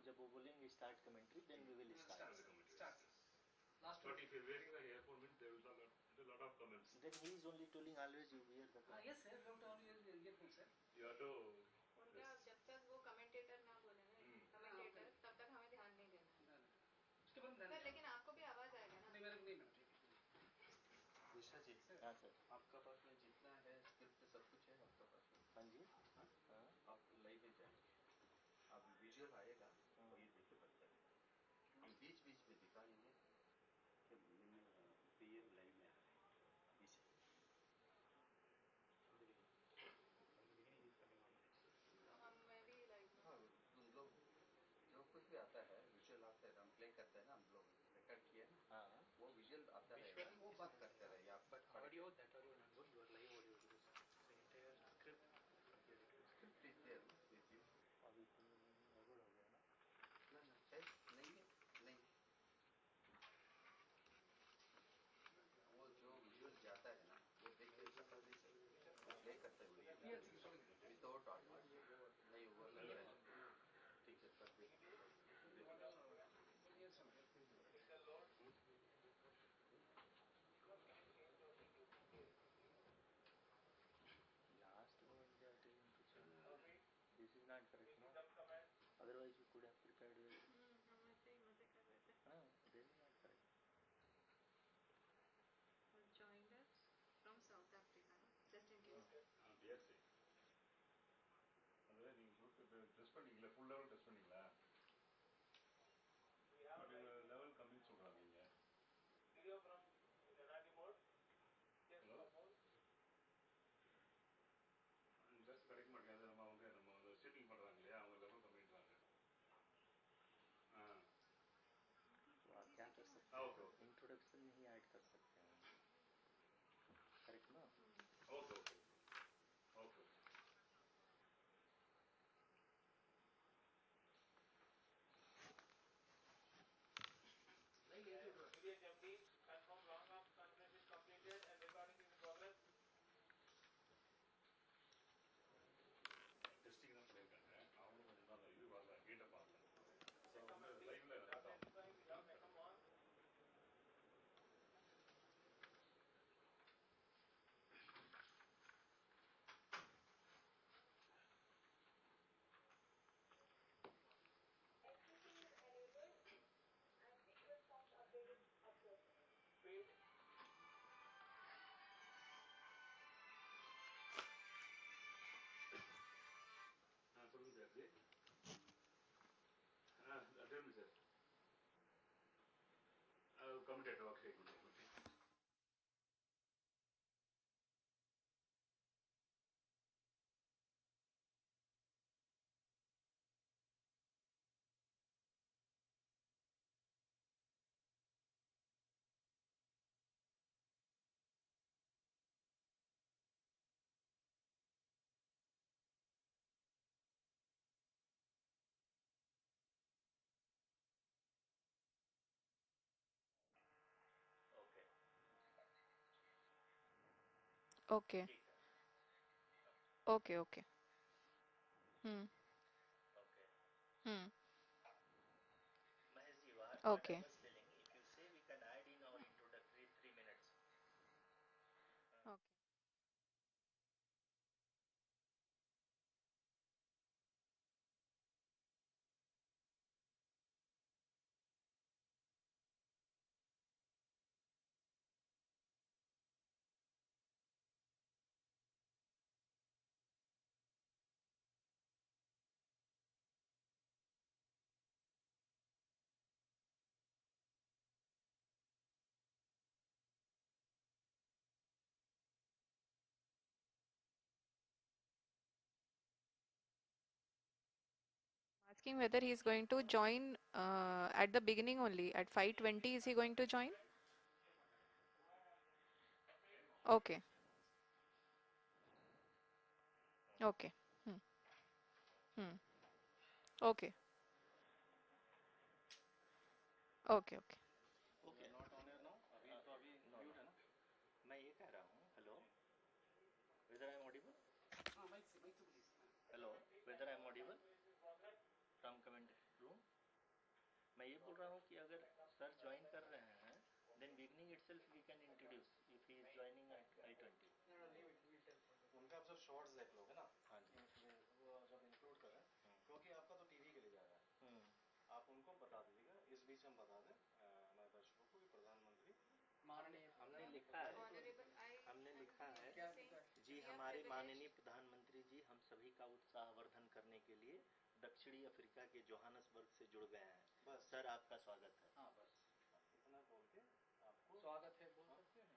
जब वो बोलेंगे start commentary, then we will start. Last but if you're wearing the earphone, there will be a lot of comments. Then he is only telling always you wear the. Yes sir, don't only earphone sir. You have to. उनका जब तक वो commentator ना बोले ना, commentator, तब तक हमें ध्यान नहीं देना. उसके बाद सर लेकिन आपको भी आवाज आएगा ना? नहीं, मेरे को नहीं मिला. ठीक है. विशा जी, हाँ सर. आपका पास में जितना है स्क्रिप्ट सब कुछ है आपका पास में? हाँ जी. हाँ, आप लाइव में जाएंगे, आप विजुअल आएगा ये देखिए पड़ता है. हम बीच बीच में दिखाएंगे कि पीएम लाइव में आ रहे हैं बीच में. मैं भी लाइव. हाँ, तुम लोग जो कुछ भी आता है विजुअल आता है, हम प्ले करते हैं ना, हम लोग रिकॉर्ड किया है ना. हाँ, वो विजुअल आता है, वो बात करते रहे आप. But audio that audio not good, your live audio is entire script is there with you. अभी तो गड़बड़ हो गया ना. ना है नहीं है नहीं. वो जो विजुअल जाता है ना, वो देख के सफल नहीं चाहिए, वो प्ले करते हुए विदाउट ऑडियो नहीं वो लग रहा है. ठीक है कर दे. Last one they are telling to change. This is not correct, no? Otherwise you could have prepared well. हम ऐसे ही मजे कर रहे थे. हाँ, this is not correct. Joined us from South Africa, just in case. yes sir. அதே நீங்க dress பண்ணீங்களா, ஃபுல் லெவல் ட்ரெஸ் பண்ணீங்களா? பட் லெவல் கம்மின்னு சொல்றாங்க நீங்க. வீடியோ ஃப்ரம் கனாடி மோட். ஹலோ. ட்ரெஸ் கிடைக்க மாட்டேங்குது. நம்ம ஷூட்டிங் பண்றாங்க இல்லையா, அவங்க லெவல் கம்மின்றாங்க. तो आप क्या कर सकते हैं? इंट्रोडक्शन में ही ऐड कर सकते हैं. करेक्ट ना? Okay okay okay. Immediate empty, confirm long arm conference is completed and recording is in progress. Testing தான் பண்ணிருக்காங்க. அவங்க கொஞ்சம் தான் இது வரல, கேட்ட பார்க்கல. ஸோ வந்து லைவ்ல come on. சொல்லுங்க sir. tell me sir. Commentator, okay, good. Okay. Okay. Okay. Hmm. Hmm. Mahesh ji, Okay. what I was telling, if you say we can add in our introductory 3 minutes. Okay. Asking whether he is going to join at the beginning only at 5:20. Is he going to join? Okay. Okay. Hmm. Hmm. Okay. Okay. Okay. Okay. Not on air now. अभी mute है ना. मैं ये कह रहा हूँ, hello, whether I am audible? Mic से please. Hello, whether I am audible from comment room? मैं ये बोल रहा हूँ कि अगर सर ज्वाइन कर रहे हैं then beginning itself we can introduce if he is joining at I-20. उनका आप जब शॉर्ट्स देख लोगे ना, हाँ जी. वो जब इंक्लूड करें, क्योंकि आपका तो टीवी के लिए जा रहा है, आप उनको बता दीजिएगा, इस बीच हम बता दें हमारे दर्शकों को कि प्रधानमंत्री माननीय हमने लिखा है हमने लिखा है जी हमारे माननीय प्रधानमंत्री जी हम सभी का उत्साहवर्धन करने के लिए दक्षिणी अफ्रीका के जोहानसबर्ग से जुड़ गए हैं. बस सर आपका स्वागत है. हाँ बस इतना बोल के आपको स्वागत है बोल सकते हैं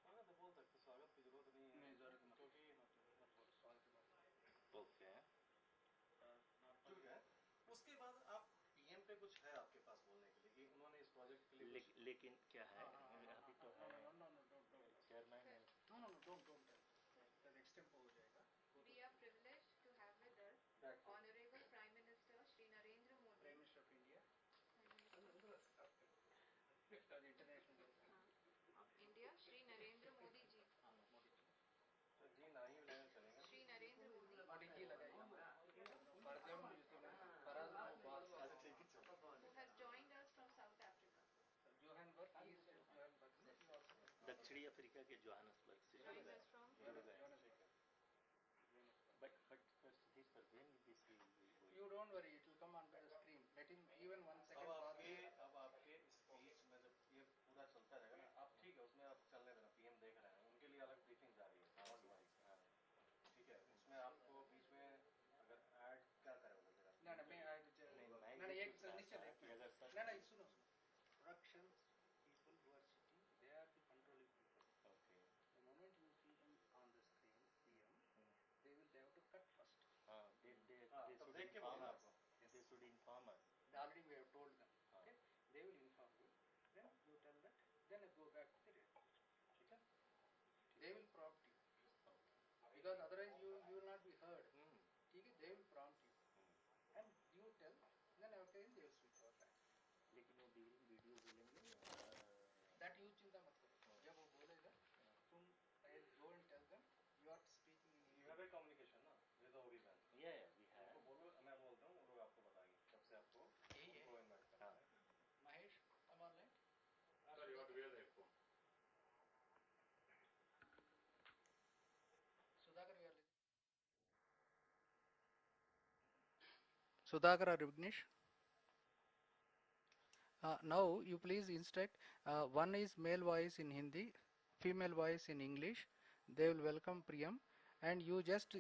स्वागत है बोल सकते, स्वागत की जरूरत नहीं है, नहीं जरूरत मत क्योंकि स्वागत है ओके. ठीक है. उसके बाद आप पीएम पे कुछ है आपके पास बोलने के लिए, उन्होंने इस प्रोजेक्ट के लिए कुछ लेकिन क्या है अभी तो है चेयरमैन है. डोंट एक्सटेंप हो जाएगा. We are privileged to have with us That's it. Honorable Prime Minister Shri Narendra Modi. Prime minister of India international Of India, Shri Narendra Modi ji. Modi ji तो जी नहीं लेना चलेगा. Shri Narendra Modi. Modi ji लगाइए भारतीय बराज बास अच्छा ठीक है चलो. Who has joined us from South Africa. Johannesburg east Johannesburg दक्षिणी अफ्रीका के जोहानसबर्ग से जुड़ Joined गए. us from. But sir Sudhir sir when this will be going? You don't worry, it will come on the screen. Let him even 1 second अब आपके speech में जब ये पूरा चलता रहेगा ना, आप ठीक है उसमें आप चलने देना, पीएम देख रहे हैं, उनके लिए अलग ब्रीफिंग जा रही है आवाज वाइज. ठीक है, उसमें आपको बीच में अगर ऐड क्या करोगे जरा. ना ना मैं ये एक पूछ नहीं रहा चले था कि अगर सर ना सुनो production people who are sitting they are the controlling people. Okay. The moment you see him on the screen PM they will have to cut first. they तब should देख के inform बोलना us. आपको. They should inform us. Already we have told them. Okay, they will inform you. Then you tell that. Then go back to the radio. Okay? They will prompt you because otherwise you will not be heard. Okay? They will prompt you and you tell. Then after they will switch over back. लेकिन वो video बोलेंगे That you चिंता मत करो. जब वो बोलेगा, तुम go and tell them you are speaking in You have a communication ना with the organ. yeah we have. उनको बोलो, मैं बोलता हूँ, वो लोग आपको बताएंगे कब से आपको यही है. उनको इनवाइट करना है. Mahesh, come online. Sir, you have to wear the headphone. Sudhakar, you are listening. Sudhakar or Vignesh? Now you please instruct. One is male voice in Hindi, female voice in English. They will welcome Priyam, and you just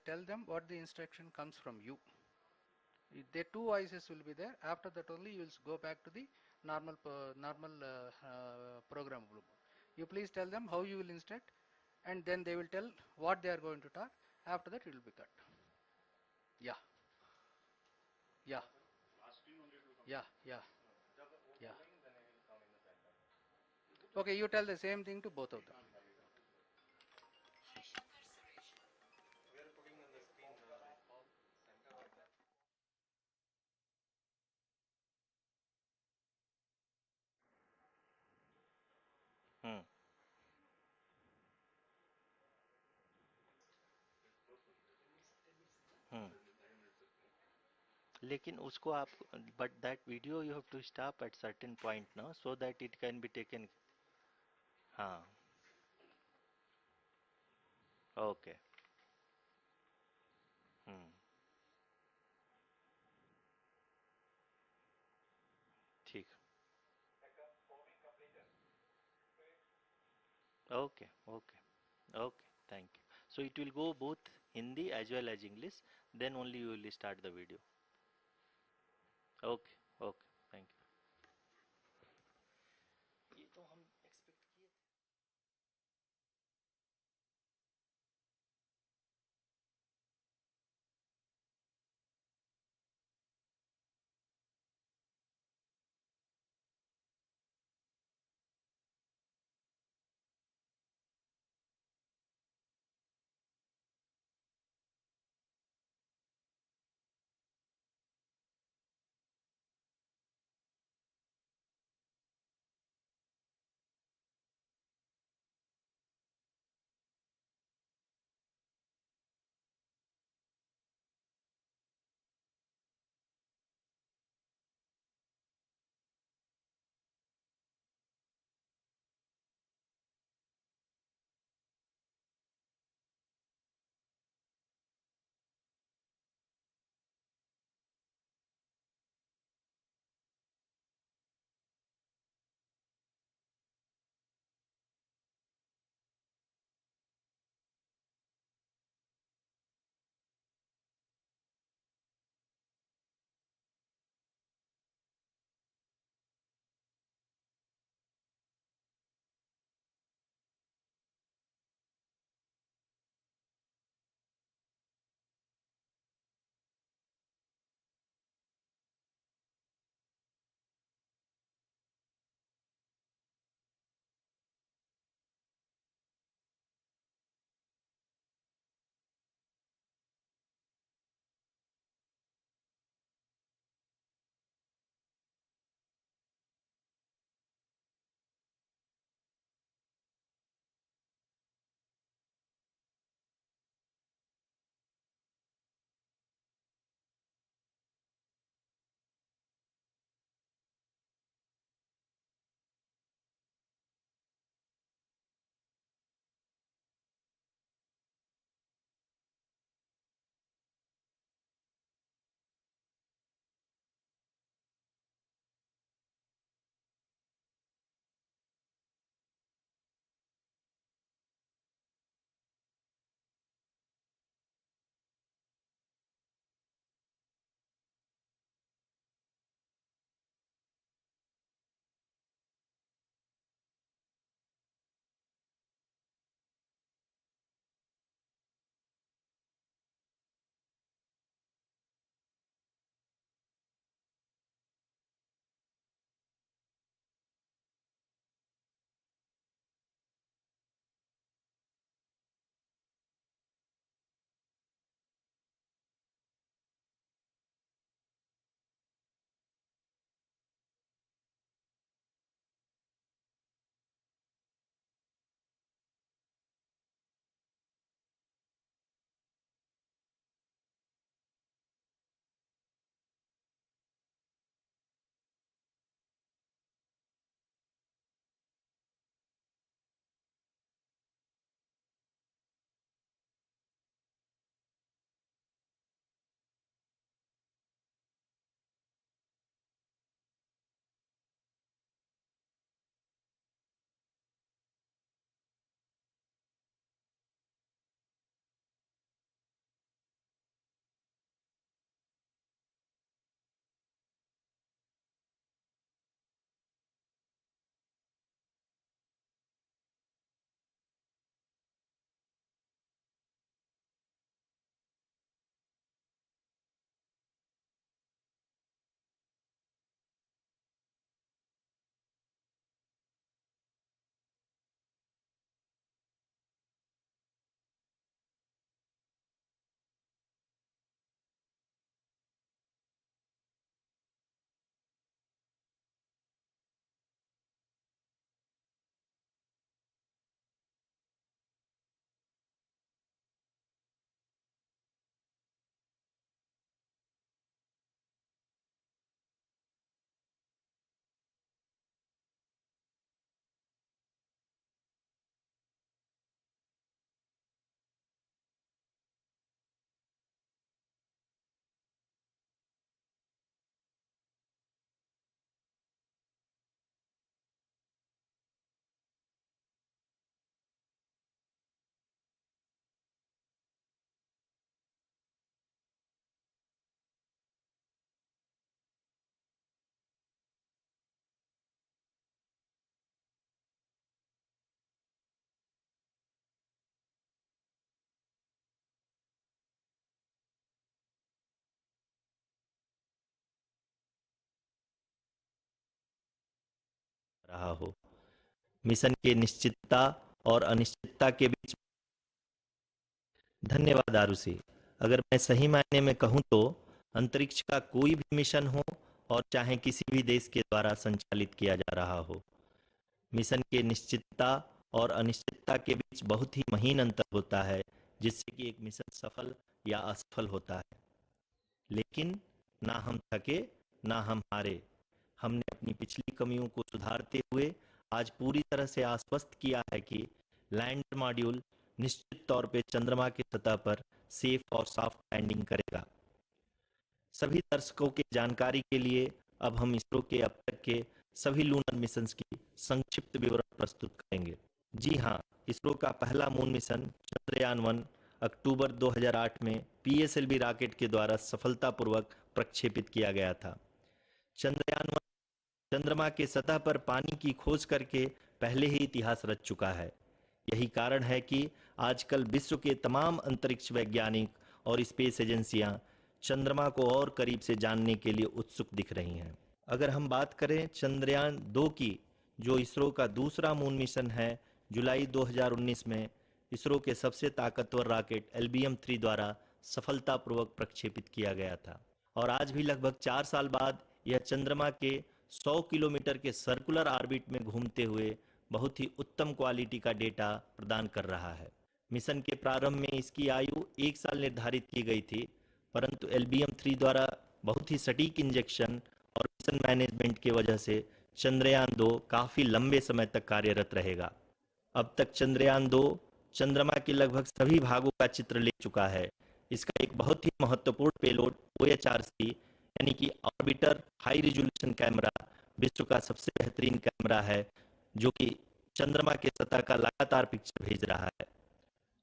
tell them what the instruction comes from you. The two voices will be there. After that only you will go back to the normal program. You please tell them how you will instruct, and then they will tell what they are going to talk. After that it will be cut. Yeah. Yeah. Lastly, only it will come. Yeah. Yeah. जब वो Yeah. बोलेंगे then he will come in the center. Okay, you tell the same thing to both of them. We are putting on the screen all center like that. लेकिन उसको आप but that video you have to stop at certain point now so that it can be taken. हाँ. Okay. ठीक. Okay. Thank you. So it will go both Hindi as well as English. Then only you will start the video. Okay. Thank you. ये तो हम expect किए थे. रहा हो। Mission के निश्चितता और अनिश्चितता के बीच। धन्यवाद आरुषि। अगर मैं सही मायने में कहूं तो अंतरिक्ष का कोई भी मिशन हो और चाहे किसी भी देश के द्वारा संचालित किया जा रहा हो, मिशन के निश्चितता और अनिश्चितता के बीच बहुत ही महीन अंतर होता है, जिससे कि एक मिशन सफल या असफल होता है। लेकिन ना हम थके ना हम हारे। हमने अपनी पिछली कमियों को सुधारते हुए आज पूरी तरह से आश्वस्त किया है कि लैंडर मॉड्यूल निश्चित तौर पे चंद्रमा की सतह पर सेफ और सॉफ्ट लैंडिंग करेगा। सभी दर्शकों की जानकारी के लिए अब हम इसरो के अब तक के सभी लूनर मिशंस की संक्षिप्त विवरण प्रस्तुत करेंगे। जी हाँ, इसरो का पहला मून मिशन चंद्रयान-1 अक्टूबर 2008 में पीएसएलवी रॉकेट के द्वारा सफलतापूर्वक प्रक्षेपित किया गया था। चंद्रयान-1 चंद्रमा के सतह पर पानी की खोज करके पहले ही इतिहास रच चुका है। यही कारण है कि आजकल विश्व के तमाम अंतरिक्ष वैज्ञानिक और स्पेस एजेंसियां चंद्रमा को और करीब से जानने के लिए उत्सुक दिख रही हैं। अगर हम बात करें चंद्रयान-2 की, जो इसरो का दूसरा मून मिशन है, जुलाई 2019 में इसरो के सबसे ताकतवर रॉकेट LBM-3 द्वारा सफलतापूर्वक प्रक्षेपित किया गया था और आज भी लगभग 4 साल बाद यह चंद्रमा के 100 किलोमीटर के सर्कुलर ऑर्बिट में घूमते हुए बहुत ही उत्तम क्वालिटी का डेटा प्रदान कर रहा है। मिशन के प्रारंभ में इसकी आयु 1 साल निर्धारित की गई थी, परंतु LBM-3 द्वारा बहुत ही सटीक इंजेक्शन और मिशन मैनेजमेंट की वजह से चंद्रयान-2 काफी लंबे समय तक कार्यरत रहेगा। अब तक चंद्रयान-2 चंद्रमा के लगभग सभी भागों का चित्र ले चुका है। इसका एक बहुत ही महत्वपूर्ण पेलोड OHRC यानी कि ऑर्बिटर हाई रिजोल्यूशन कैमरा विश्व का सबसे बेहतरीन कैमरा है, जो कि चंद्रमा के सतह का लगातार पिक्चर भेज रहा है।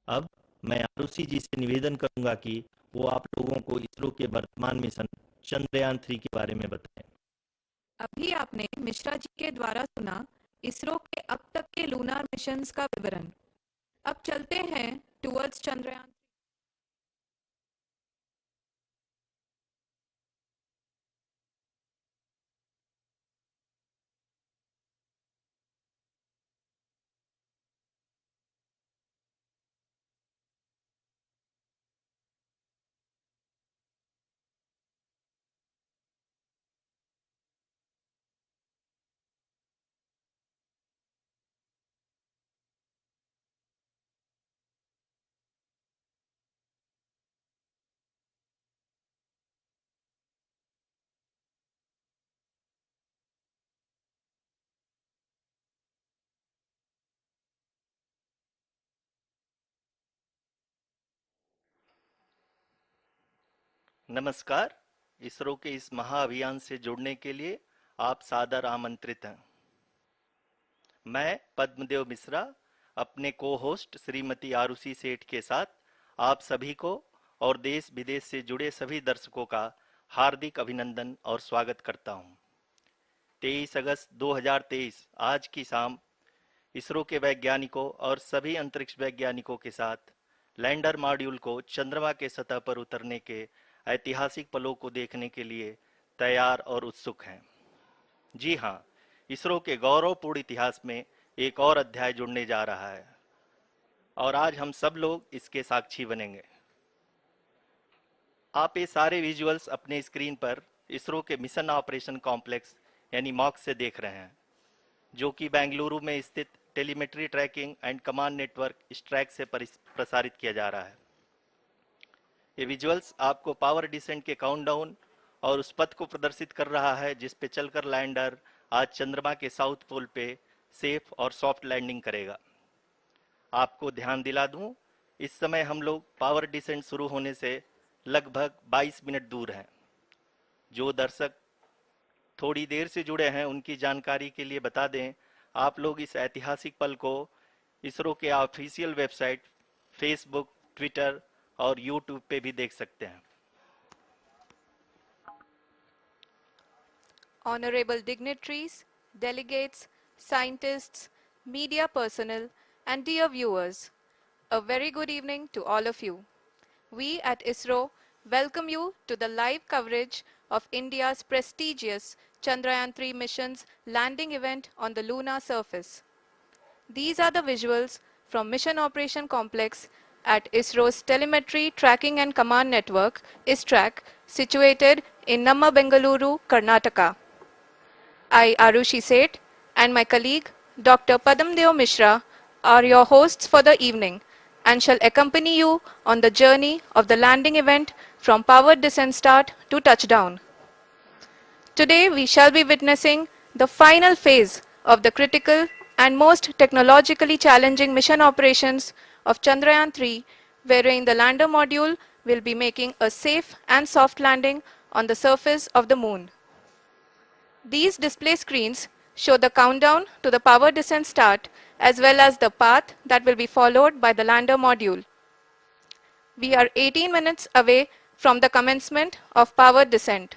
अब मैं आरुषि जी से निवेदन करूंगा कि वो आप लोगों को इसरो के वर्तमान मिशन चंद्रयान-3 के बारे में बताएं। अभी आपने मिश्रा जी के द्वारा सुना इसरो के अब तक के लूनार मिशंस का विवरण। अब चलते हैं टुवर्ड्स चंद्रयान। नमस्कार। इसरो के इस महाअभियान से जुड़ने के लिए आप सादर आमंत्रित हैं। मैं पद्मदेव मिश्रा अपने को-होस्ट श्रीमती आरुषि सेठ के साथ आप सभी को और देश विदेश से जुड़े सभी दर्शकों का हार्दिक अभिनंदन और स्वागत करता हूं। 23 अगस्त 2023 आज की शाम इसरो के वैज्ञानिकों और सभी अंतरिक्ष वैज्ञानिकों के साथ लैंडर मॉड्यूल को चंद्रमा के सतह पर उतरने के ऐतिहासिक पलों को देखने के लिए तैयार और उत्सुक हैं। जी हाँ, इसरो के गौरवपूर्ण इतिहास में एक और अध्याय जुड़ने जा रहा है और आज हम सब लोग इसके साक्षी बनेंगे। आप ये सारे विजुअल्स अपने स्क्रीन पर इसरो के मिशन ऑपरेशन कॉम्प्लेक्स यानी मॉक से देख रहे हैं, जो कि बेंगलुरु में स्थित telemetry tracking and command network ISTRAC से प्रसारित किया जा रहा है। ये विजुअल्स आपको पावर डिसेंट के काउंटडाउन और उस पथ को प्रदर्शित कर रहा है जिस पे चलकर लैंडर आज चंद्रमा के साउथ पोल पे सेफ और सॉफ्ट लैंडिंग करेगा। आपको ध्यान दिला दूं, इस समय हम लोग पावर डिसेंट शुरू होने से लगभग 22 मिनट दूर हैं। जो दर्शक थोड़ी देर से जुड़े हैं उनकी जानकारी के लिए बता दें, आप लोग इस ऐतिहासिक पल को इसरो के ऑफिशियल वेबसाइट, फेसबुक, ट्विटर और यूट्यूब पे भी देख सकते हैं। Honorable dignitaries, delegates, scientists, media personnel, and dear viewers, a very good evening to all of you. We at ISRO welcome you to the live coverage of India's prestigious Chandrayaan-3 mission's landing event on the lunar surface. These are the visuals from Mission Operation Complex at ISRO's Telemetry Tracking and Command Network, ISTRAC, situated in Namma, Bengaluru, Karnataka. I, Arushi Seth, and my colleague, Dr. Padamdeo Mishra, are your hosts for the evening and shall accompany you on the journey of the landing event from powered descent start to touchdown. Today, we shall be witnessing the final phase of the critical and most technologically challenging mission operations of Chandrayaan-3, wherein the lander module will be making a safe and soft landing on the surface of the moon. These display screens show the countdown to the power descent start as well as the path that will be followed by the lander module. We are 18 minutes away from the commencement of power descent.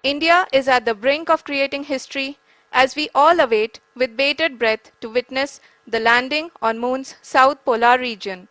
India is at the brink of creating history as we all await with bated breath to witness the landing on Moon's south polar region.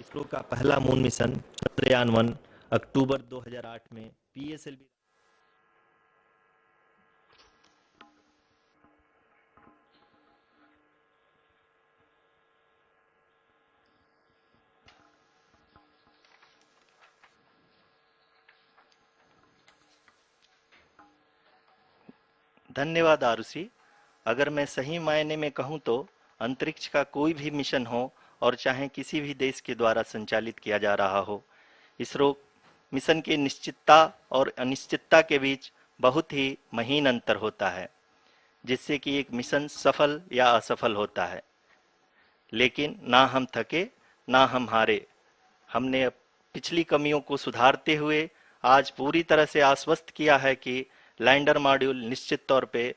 ISRO का पहला moon mission Chandrayaan one अक्टूबर 2008 में PSLV धन्यवाद आरुषि। अगर मैं सही मायने में कहूं तो अंतरिक्ष का कोई भी मिशन हो और चाहे किसी भी देश के द्वारा संचालित किया जा रहा हो, इसरो मिशन के निश्चितता और अनिश्चितता के बीच बहुत ही महीन अंतर होता है, जिससे कि एक मिशन सफल या असफल होता है। लेकिन ना हम थके ना हम हारे। हमने पिछली कमियों को सुधारते हुए आज पूरी तरह से आश्वस्त किया है कि लैंडर मॉड्यूल निश्चित तौर पे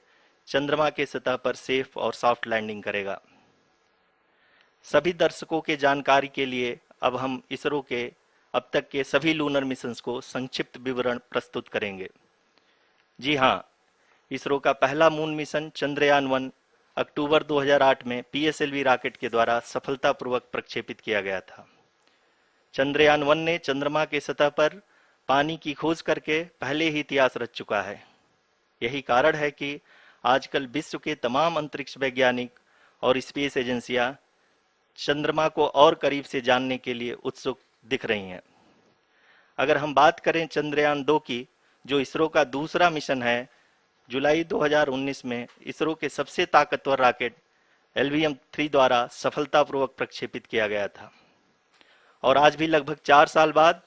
चंद्रमा के सतह पर सेफ और सॉफ्ट लैंडिंग करेगा। सभी दर्शकों के जानकारी के लिए अब हम इसरो के अब तक के सभी लूनर मिशंस को संक्षिप्त विवरण प्रस्तुत करेंगे। जी हाँ, इसरो का पहला मून मिशन चंद्रयान-1 अक्टूबर 2008 में पीएसएलवी रॉकेट के द्वारा सफलतापूर्वक प्रक्षेपित किया गया था। चंद्रयान-1 ने चंद्रमा के सतह पर पानी की खोज करके पहले ही इतिहास रच चुका है। यही कारण है कि आजकल विश्व के तमाम अंतरिक्ष वैज्ञानिक और स्पेस एजेंसियां चंद्रमा को और करीब से जानने के लिए उत्सुक दिख रही हैं। अगर हम बात करें चंद्रयान-2 की, जो इसरो का दूसरा मिशन है, जुलाई 2019 में इसरो के सबसे ताकतवर रॉकेट LVM-3 द्वारा सफलतापूर्वक प्रक्षेपित किया गया था और आज भी लगभग 4 साल बाद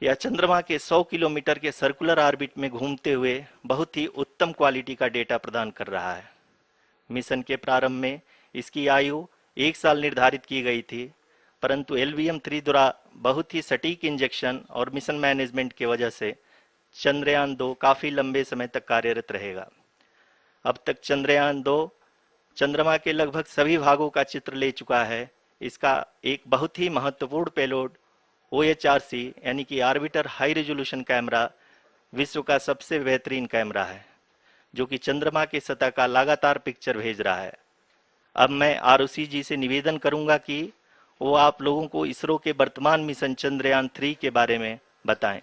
यह चंद्रमा के 100 किलोमीटर के सर्कुलर ऑर्बिट में घूमते हुए बहुत ही उत्तम क्वालिटी का डेटा प्रदान कर रहा है। मिशन के प्रारंभ में इसकी आयु 1 साल निर्धारित की गई थी, परंतु LVM-3 द्वारा बहुत ही सटीक इंजेक्शन और मिशन मैनेजमेंट की वजह से चंद्रयान-2 काफी लंबे समय तक कार्यरत रहेगा। अब तक चंद्रयान-2 चंद्रमा के लगभग सभी भागों का चित्र ले चुका है। इसका एक बहुत ही महत्वपूर्ण पेलोड OHRC यानी कि ऑर्बिटर हाई रेजोल्यूशन कैमरा विश्व का सबसे बेहतरीन कैमरा है, जो कि चंद्रमा के सतह का लगातार पिक्चर भेज रहा है। अब मैं आरुषि जी से निवेदन करूंगा कि वो आप लोगों को इसरो के वर्तमान मिशन चंद्रयान-3 के बारे में बताएं।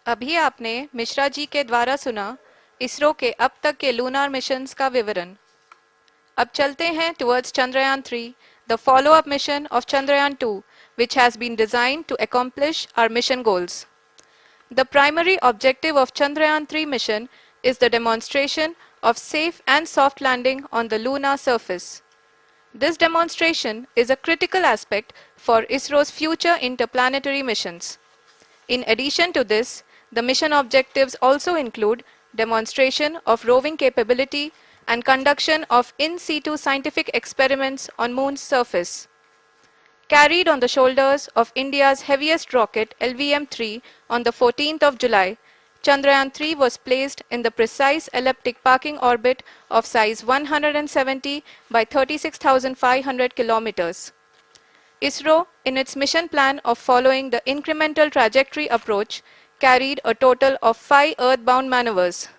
अभी आपने मिश्रा जी के द्वारा सुना इसरो के अब तक के लूनार मिशंस का विवरण। अब चलते हैं towards Chandrayaan-3, the follow-up mission of Chandrayaan-2, which has been designed to accomplish our mission goals. The primary objective of Chandrayaan-3 mission is the demonstration of safe and soft landing on the lunar surface. This demonstration is a critical aspect for ISRO's future interplanetary missions. In addition to this, the mission objectives also include demonstration of roving capability and conduction of in situ scientific experiments on Moon's surface. Carried on the shoulders of India's heaviest rocket LVM-3 on the 14th of July, Chandrayaan-3 was placed in the precise elliptic parking orbit of size 170 by 36,500 kilometers. ISRO, in its mission plan of following the incremental trajectory approach, carried a total of 5 earthbound maneuvers.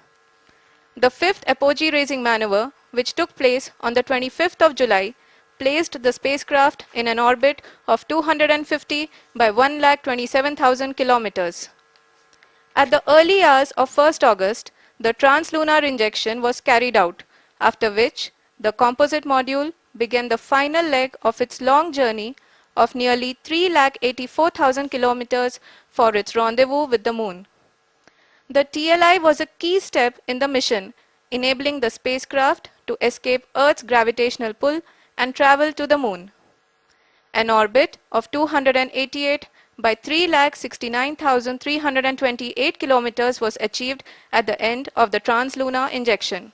The fifth apogee-raising maneuver, which took place on the 25th of July, placed the spacecraft in an orbit of 250 by 1,27,000 kilometers. At the early hours of 1st August, the translunar injection was carried out, after which the composite module began the final leg of its long journey of nearly 3,84,000 kilometers for its rendezvous with the Moon. The TLI was a key step in the mission, enabling the spacecraft to escape Earth's gravitational pull and travel to the Moon. An orbit of 288 by 3,69,328 kilometers was achieved at the end of the translunar injection.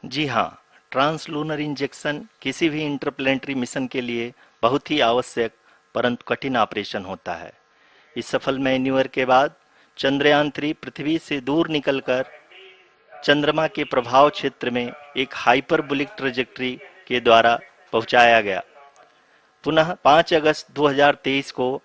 जी हाँ, translunar injection किसी भी interplanetary mission के लिए बहुत ही आवश्यक परंतु कठिन operation होता है। इस सफल मैन्यूवर के बाद चंद्रयान-3 पृथ्वी से दूर निकलकर चंद्रमा के प्रभाव क्षेत्र में एक हाइपरबोलिक ट्रैजेक्टरी के द्वारा पहुंचाया गया। पुनः 5 अगस्त 2023 को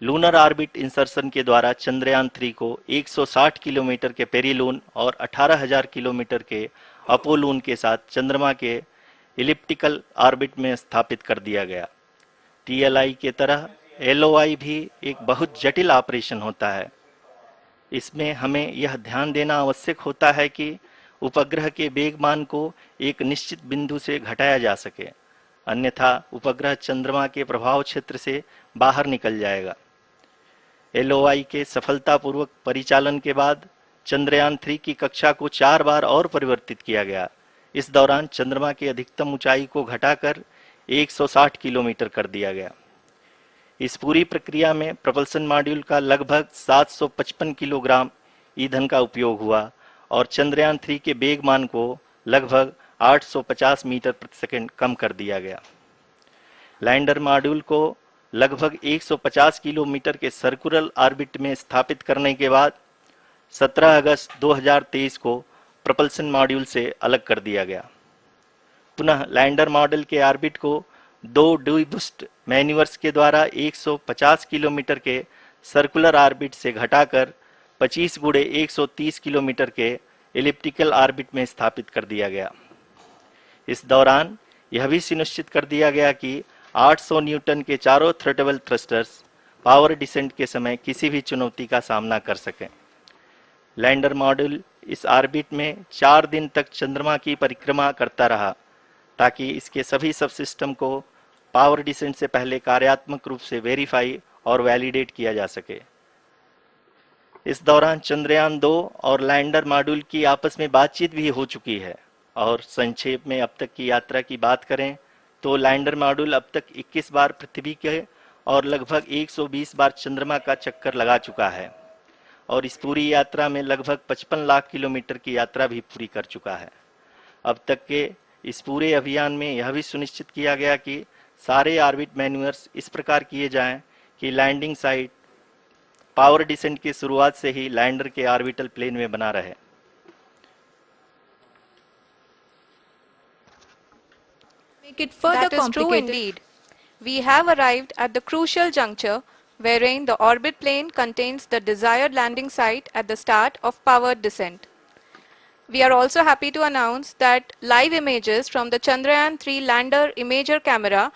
लूनर ऑर्बिट इंसर्शन के द्वारा चंद्रयान-3 को 160 किलोमीटर के पेरीलून और 18,000 किलोमीटर के अपोलून के साथ चंद्रमा के इलिप्टिकल ऑर्बिट में स्थापित कर दिया गया। टीएलआई के तरह एलओआई भी एक बहुत जटिल ऑपरेशन होता है। इसमें हमें यह ध्यान देना आवश्यक होता है कि उपग्रह के वेगमान को एक निश्चित बिंदु से घटाया जा सके, अन्यथा उपग्रह चंद्रमा के प्रभाव क्षेत्र से बाहर निकल जाएगा। एलओआई के सफलतापूर्वक परिचालन के बाद चंद्रयान-3 की कक्षा को 4 बार और परिवर्तित किया गया। इस दौरान चंद्रमा की अधिकतम ऊंचाई को घटाकर 160 किलोमीटर कर दिया गया। इस पूरी प्रक्रिया में प्रपल्सन मॉड्यूल का लगभग 755 किलोग्राम ईंधन का उपयोग हुआ और चंद्रयान-3 के वेगमान को लगभग 850 मीटर प्रति सेकंड कम कर दिया गया। लैंडर मॉड्यूल को लगभग 150 किलोमीटर के सर्कुलर ऑर्बिट में स्थापित करने के बाद 17 अगस्त 2023 को प्रपल्सन मॉड्यूल से अलग कर दिया गया। पुनः लैंडर मॉड्यूल के ऑर्बिट को 2 डीबूस्ट मैन्यूवर्स के द्वारा 150 किलोमीटर के सर्कुलर ऑर्बिट से घटाकर 25 गुणे 130 किलोमीटर के एलिप्टिकल ऑर्बिट में स्थापित कर दिया गया। इस दौरान यह भी सुनिश्चित कर दिया गया कि 800 न्यूटन के चारों थ्रटेबल थ्रस्टर्स पावर डिसेंट के समय किसी भी चुनौती का सामना कर सकें। लैंडर मॉड्यूल इस ऑर्बिट में 4 दिन तक चंद्रमा की परिक्रमा करता रहा ताकि इसके सभी सबसिस्टम को पावर डिसेंट से पहले कार्यात्मक रूप से वेरीफाई और वैलिडेट किया जा सके। इस दौरान चंद्रयान-2 और लैंडर मॉड्यूल की आपस में बातचीत भी हो चुकी है। और संक्षेप में अब तक की यात्रा की बात करें तो लैंडर मॉड्यूल अब तक 21 बार पृथ्वी के और लगभग 120 बार चंद्रमा का चक्कर लगा चुका है और इस पूरी यात्रा में लगभग 55 लाख किलोमीटर की यात्रा भी पूरी कर चुका है। अब तक के इस पूरे अभियान में यह भी सुनिश्चित किया गया कि सारे ऑर्बिट मैन्यूवर्स इस प्रकार किए जाएं कि लैंडिंग साइट पावर डिसेंट की शुरुआत से ही लैंडर के ऑर्बिटल प्लेन में बना रहे। Make it further that is true indeed. We have arrived at the crucial juncture wherein the orbit plane contains the desired landing site at the start of powered descent. We are also happy to announce that live images from the Chandrayaan-3 lander imager camera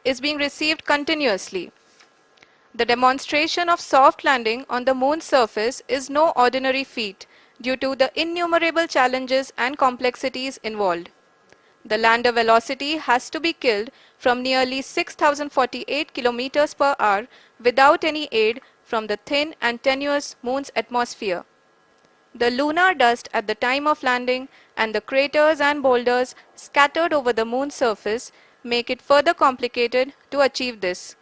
is being received continuously. The demonstration of soft landing on the moon's surface is no ordinary feat due to the innumerable challenges and complexities involved. The lander velocity has to be killed from nearly 6,048 kilometers per hour without any aid from the thin and tenuous moon's atmosphere. The lunar dust at the time of landing and the craters and boulders scattered over the moon's surface make it further complicated to achieve this.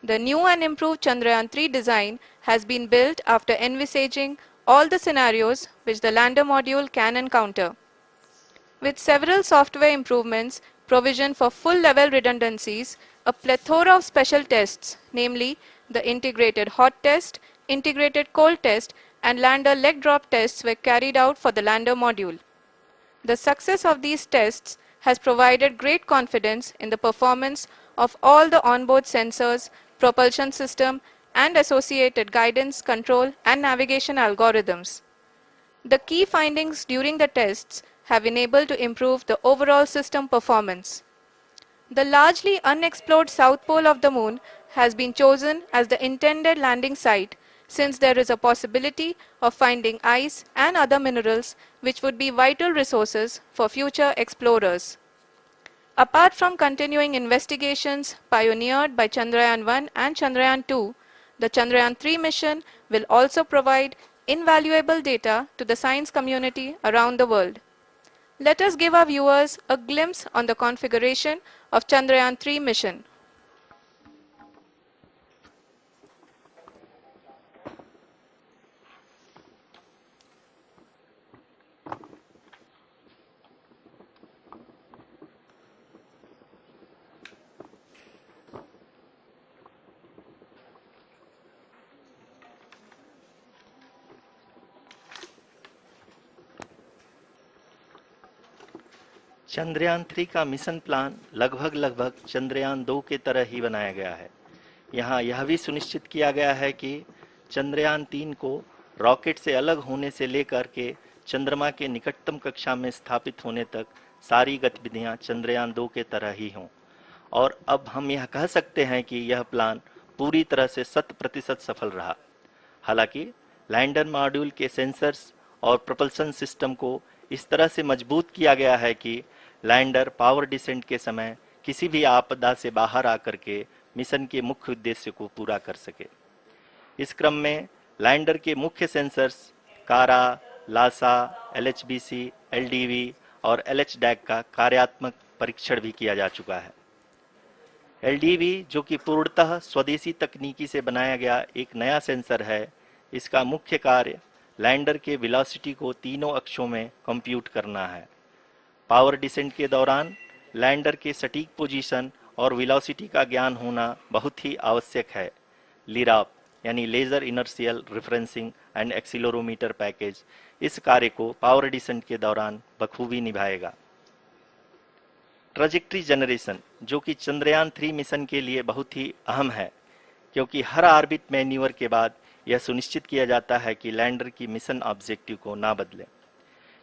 The new and improved Chandrayaan-3 design has been built after envisaging all the scenarios which the lander module can encounter. With several software improvements provisioned for full-level redundancies, a plethora of special tests, namely the integrated hot test, integrated cold test, and lander leg drop tests were carried out for the lander module. The success of these tests has provided great confidence in the performance of all the onboard sensors, propulsion system, and associated guidance, control, and navigation algorithms. The key findings during the tests have enabled to improve the overall system performance. The largely unexplored south pole of the moon has been chosen as the intended landing site, since there is a possibility of finding ice and other minerals which would be vital resources for future explorers. Apart from continuing investigations pioneered by Chandrayaan-1 and Chandrayaan-2, the Chandrayaan-3 mission will also provide invaluable data to the science community around the world. Let us give our viewers a glimpse on the configuration of Chandrayaan-3 mission. Chandrayaan 3 का mission plan लगभग चंद्रयान 2 के तरह ही बनाया गया है। यहाँ यह भी सुनिश्चित किया गया है कि चंद्रयान 3 को रॉकेट से अलग होने से लेकर के चंद्रमा के निकटतम कक्षा में स्थापित होने तक सारी गतिविधियां चंद्रयान 2 के तरह ही हों। और अब हम यह कह सकते हैं कि यह प्लान पूरी तरह से 100% सफल रहा। हालांकि लैंडर मॉड्यूल के सेंसर्स और प्रोपल्शन सिस्टम को इस तरह से मजबूत किया गया है कि लैंडर पावर डिसेंट के समय किसी भी आपदा से बाहर आकर के मिशन के मुख्य उद्देश्य को पूरा कर सके। इस क्रम में लैंडर के मुख्य सेंसर्स कारा, लासा, LHBC, LDV और LHDAC का कार्यात्मक परीक्षण भी किया जा चुका है। LDV जो कि पूर्णतः स्वदेशी तकनीकी से बनाया गया एक नया सेंसर है, इसका मुख्य कार्य लैंडर के वेलोसिटी को तीनों अक्षों में कंप्यूट करना है। पावर डिसेंट के दौरान लैंडर के सटीक पोजीशन और वेलोसिटी का ज्ञान होना बहुत ही आवश्यक है। लिराप यानी laser inertial referencing and accelerometer package इस कार्य को पावर डिसेंट के दौरान बखूबी निभाएगा। ट्रैजेक्टरी जनरेशन जो कि चंद्रयान 3 मिशन के लिए बहुत ही अहम है, क्योंकि हर ऑर्बिट मैन्यूवर के बाद यह सुनिश्चित किया जाता है कि लैंडर की मिशन ऑब्जेक्टिव को ना बदले।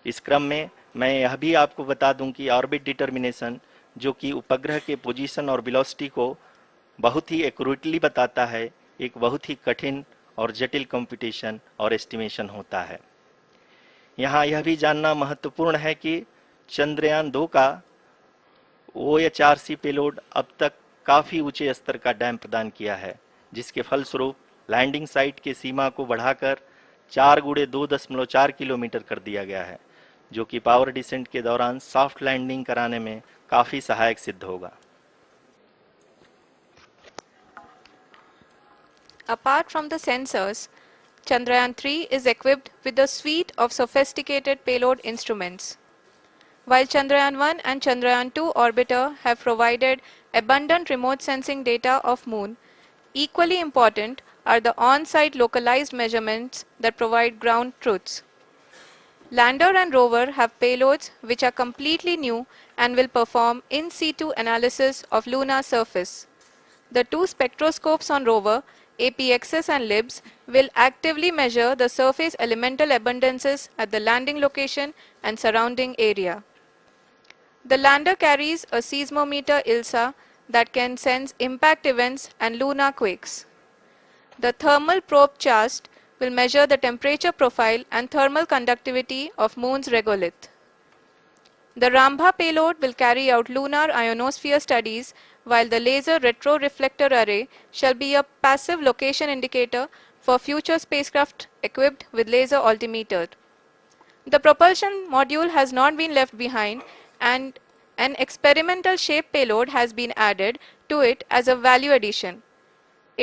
इस क्रम में मैं यह भी आपको बता दूं कि ऑर्बिट डिटर्मिनेशन जो कि उपग्रह के पोजीशन और वेलोसिटी को बहुत ही एक्यूरेटली बताता है, एक बहुत ही कठिन और जटिल कंप्यूटेशन और एस्टिमेशन होता है। यहाँ यह भी जानना महत्वपूर्ण है कि चंद्रयान 2 का OHRC पेलोड अब तक काफ़ी ऊंचे स्तर का डैम प्रदान किया है, जिसके फलस्वरूप लैंडिंग साइट के सीमा को बढ़ाकर 4 × 2.4 किलोमीटर कर दिया गया है, जो कि पावर डिसेंट के दौरान सॉफ्ट लैंडिंग कराने में काफ़ी सहायक सिद्ध होगा। Apart from the sensors, Chandrayaan 3 is equipped with a suite of sophisticated payload instruments. While Chandrayaan 1 and Chandrayaan 2 orbiter have provided abundant remote sensing data of Moon, equally important are the on-site localized measurements that provide ground truths. Lander and rover have payloads which are completely new and will perform in situ analysis of lunar surface. The two spectroscopes on rover, APXS and LIBS, will actively measure the surface elemental abundances at the landing location and surrounding area. The lander carries a seismometer ILSA that can sense impact events and lunar quakes. The thermal probe CHAST will measure the temperature profile and thermal conductivity of Moon's regolith. The Rambha payload will carry out lunar ionosphere studies, while the laser retroreflector array shall be a passive location indicator for future spacecraft equipped with laser altimeter. The propulsion module has not been left behind, and an experimental shape payload has been added to it as a value addition.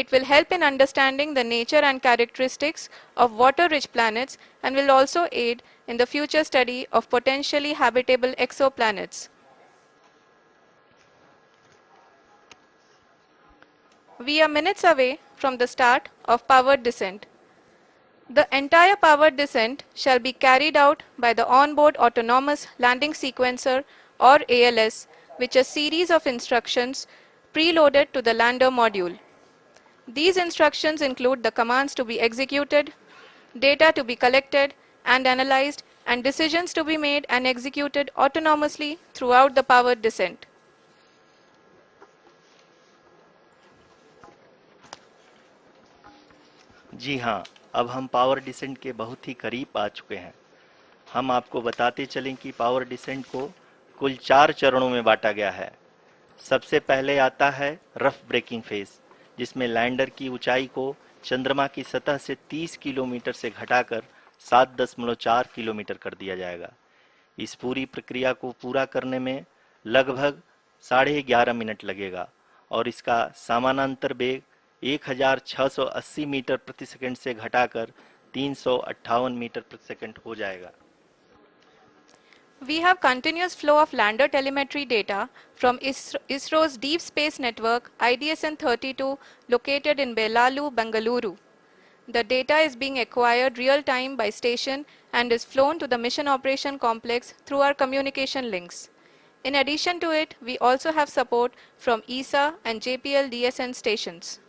It will help in understanding the nature and characteristics of water-rich planets and will also aid in the future study of potentially habitable exoplanets. We are minutes away from the start of powered descent. The entire powered descent shall be carried out by the onboard autonomous landing sequencer or ALS, which is a series of instructions preloaded to the lander module. These instructions include the commands to be executed, data to be collected and analyzed, and decisions to be made and executed autonomously throughout the powered descent. जी हाँ, अब हम power descent के बहुत ही करीब आ चुके हैं। हम आपको बताते चलें कि पावर डिसेंट को कुल 4 चरणों में बांटा गया है। सबसे पहले आता है रफ ब्रेकिंग फेज, जिसमें लैंडर की ऊंचाई को चंद्रमा की सतह से 30 किलोमीटर से घटाकर 7.4 किलोमीटर कर दिया जाएगा। इस पूरी प्रक्रिया को पूरा करने में लगभग 11.5 मिनट लगेगा और इसका समानांतर वेग 1680 मीटर प्रति सेकंड से घटाकर 358 मीटर प्रति सेकंड हो जाएगा। We have continuous flow of lander telemetry data from ISRO's Deep Space Network IDSN-32 located in Belalu, Bengaluru. The data is being acquired real-time by station and is flown to the Mission Operation Complex through our communication links. In addition to it, we also have support from ESA and JPL DSN stations.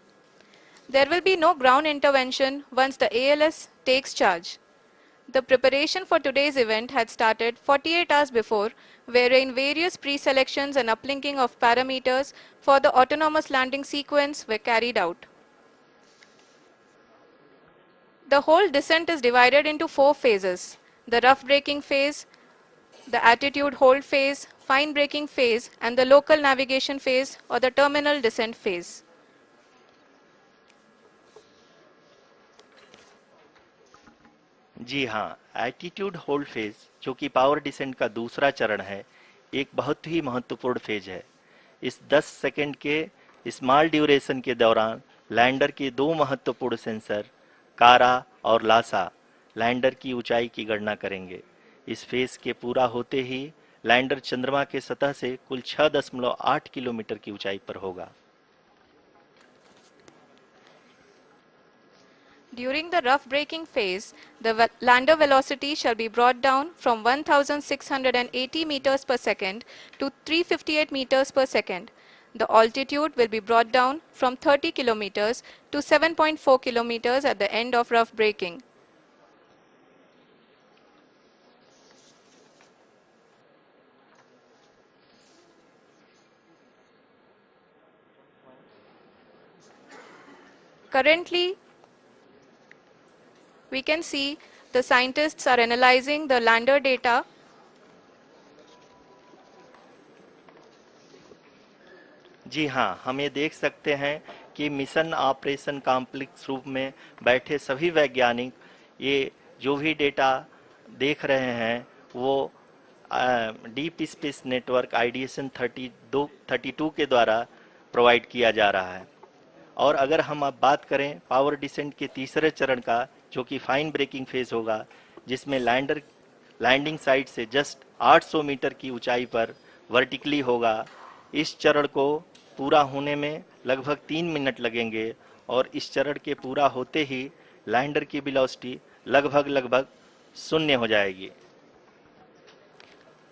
There will be no ground intervention once the ALS takes charge. The preparation for today's event had started 48 hours before, wherein various pre-selections and uplinking of parameters for the autonomous landing sequence were carried out. The whole descent is divided into 4 phases: the rough braking phase, the attitude hold phase, fine braking phase, and the local navigation phase or the terminal descent phase. जी हाँ, attitude hold phase, जो कि power descent का दूसरा चरण है, एक बहुत ही महत्वपूर्ण फेज है। इस 10 सेकंड के स्मॉल ड्यूरेशन के दौरान लैंडर के 2 महत्वपूर्ण सेंसर कारा और लासा लैंडर की ऊंचाई की गणना करेंगे। इस फेज के पूरा होते ही लैंडर चंद्रमा के सतह से कुल 6.8 किलोमीटर की ऊंचाई पर होगा। During the rough braking phase, the lander velocity shall be brought down from 1680 meters per second to 358 meters per second. The altitude will be brought down from 30 kilometers to 7.4 kilometers at the end of rough braking. Currently, we can see the scientists are analyzing the lander data. जी हाँ, हम ये देख सकते हैं कि mission operation complex रूप में बैठे सभी वैज्ञानिक ये जो भी डेटा देख रहे हैं वो डीप स्पेस नेटवर्क IDSN 32 के द्वारा प्रोवाइड किया जा रहा है। और अगर हम अब बात करें पावर डिसेंट के तीसरे चरण का, जो कि फाइन ब्रेकिंग फेज होगा, जिसमें लैंडर लैंडिंग साइट से जस्ट 800 मीटर की ऊंचाई पर वर्टिकली होगा। इस चरण को पूरा होने में लगभग 3 मिनट लगेंगे और इस चरण के पूरा होते ही लैंडर की वेलोसिटी लगभग 0 हो जाएगी।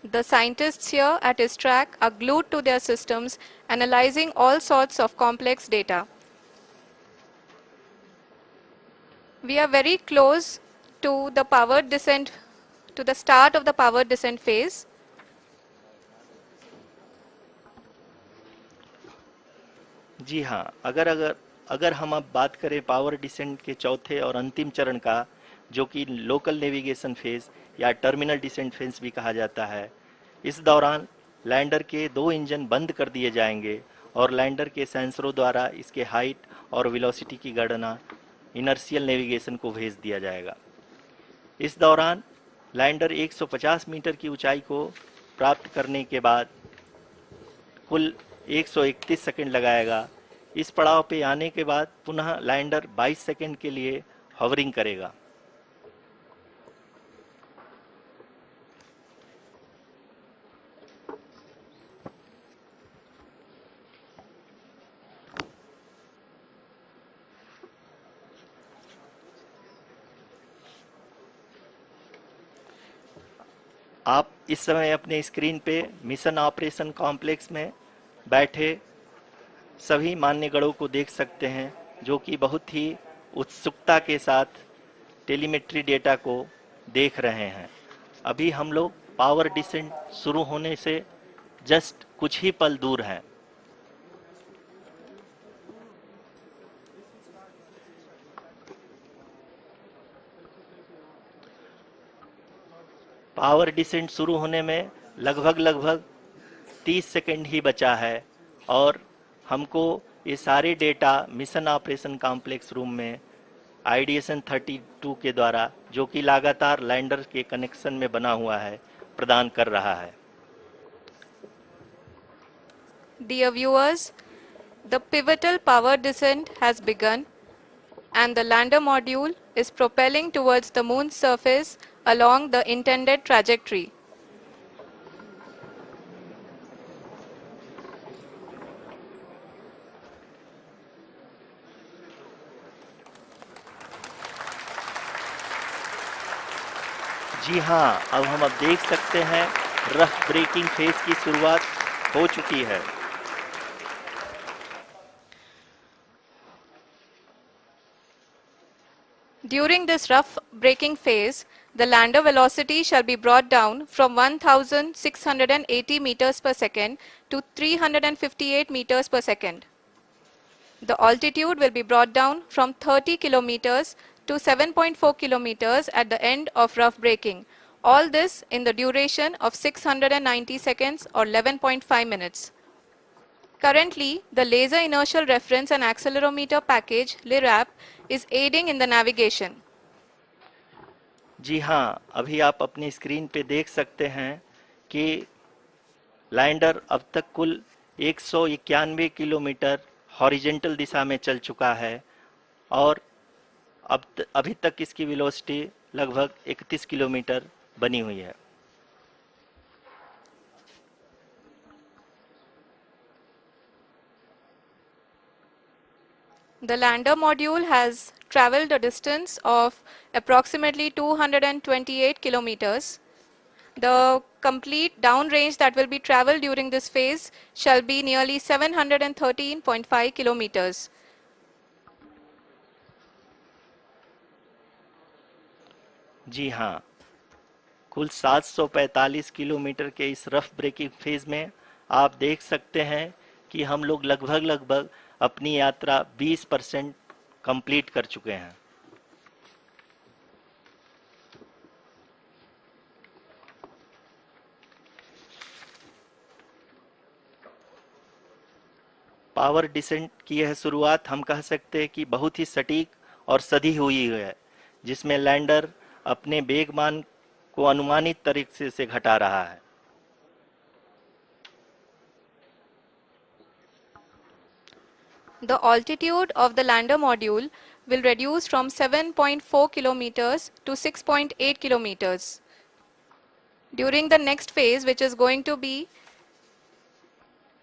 The scientists here at ISTRAC are glued to their systems, analyzing all sorts of complex data. We are very close to the powered descent, to the start of the powered descent phase. जी हाँ, अगर हम अब बात करें power descent के चौथे और अंतिम चरण का, जो कि लोकल नेविगेशन फेज या टर्मिनल डिसेंट फेज भी कहा जाता है, इस दौरान लैंडर के 2 इंजन बंद कर दिए जाएंगे और लैंडर के सेंसरों द्वारा इसके हाइट और वेलोसिटी की गणना इनर्शियल नेविगेशन को भेज दिया जाएगा। इस दौरान लैंडर 150 मीटर की ऊंचाई को प्राप्त करने के बाद कुल 131 सेकंड लगाएगा। इस पड़ाव पे आने के बाद पुनः लैंडर 22 सेकंड के लिए हॉवरिंग करेगा। आप इस समय अपने स्क्रीन पे मिशन ऑपरेशन कॉम्प्लेक्स में बैठे सभी मान्यगणों को देख सकते हैं, जो कि बहुत ही उत्सुकता के साथ टेलीमेट्री डेटा को देख रहे हैं। अभी हम लोग पावर डिसेंट शुरू होने से जस्ट कुछ ही पल दूर हैं। पावर डिसेंट शुरू होने में लगभग 30 सेकंड ही बचा है और हमको ये सारे data mission operation complex room में आईडीएसएन 32 के द्वारा, जो कि लगातार लैंडर के कनेक्शन में बना हुआ है, प्रदान कर रहा है। Dear viewers, the pivotal power descent has begun and the lander module is propelling towards the moon's surface along the intended trajectory. जी हाँ, अब देख सकते हैं रफ ब्रेकिंग फेज की शुरुआत हो चुकी है। During this rough braking phase, the lander velocity shall be brought down from 1680 meters per second to 358 meters per second. The altitude will be brought down from 30 kilometers to 7.4 kilometers at the end of rough braking. All this in the duration of 690 seconds or 11.5 minutes. Currently, the Laser Inertial Reference and Accelerometer package (LIRAP) is aiding in the navigation. जी हाँ, अभी आप अपनी screen पे देख सकते हैं कि lander अब तक कुल 191 किलोमीटर हॉरिजेंटल दिशा में चल चुका है और अभी तक इसकी वेलोसिटी लगभग 31 किलोमीटर बनी हुई है। The lander module has traveled a distance of approximately 228 kilometers. The complete downrange that will be traveled during this phase shall be nearly 713.5 kilometers. जी हाँ, कुल 745 किलोमीटर के इस रफ ब्रेकिंग फेज में आप देख सकते हैं कि हम लोग लगभग अपनी यात्रा 20% कंप्लीट कर चुके हैं। पावर डिसेंट की यह शुरुआत हम कह सकते हैं कि बहुत ही सटीक और सधी हुई है, जिसमें लैंडर अपने वेगमान को अनुमानित तरीके से घटा रहा है। The altitude of the lander module will reduce from 7.4 kilometers to 6.8 kilometers. During the next phase, which is going to be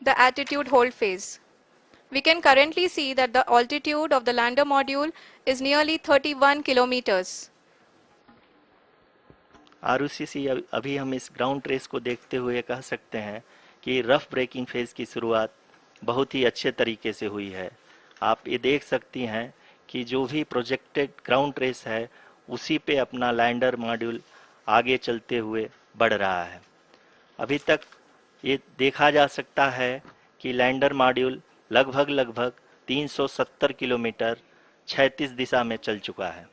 the attitude hold phase. We can currently see that the altitude of the lander module is nearly 31 kilometers. Arushi, अभी हम इस ground trace को देखते हुए कह सकते हैं कि रफ ब्रेकिंग फेज की शुरुआत बहुत ही अच्छे तरीके से हुई है। आप ये देख सकती हैं कि जो भी प्रोजेक्टेड ग्राउंड ट्रेस है, उसी पे अपना लैंडर मॉड्यूल आगे चलते हुए बढ़ रहा है। अभी तक ये देखा जा सकता है कि लैंडर मॉड्यूल लगभग 370 किलोमीटर 36 दिशा में चल चुका है।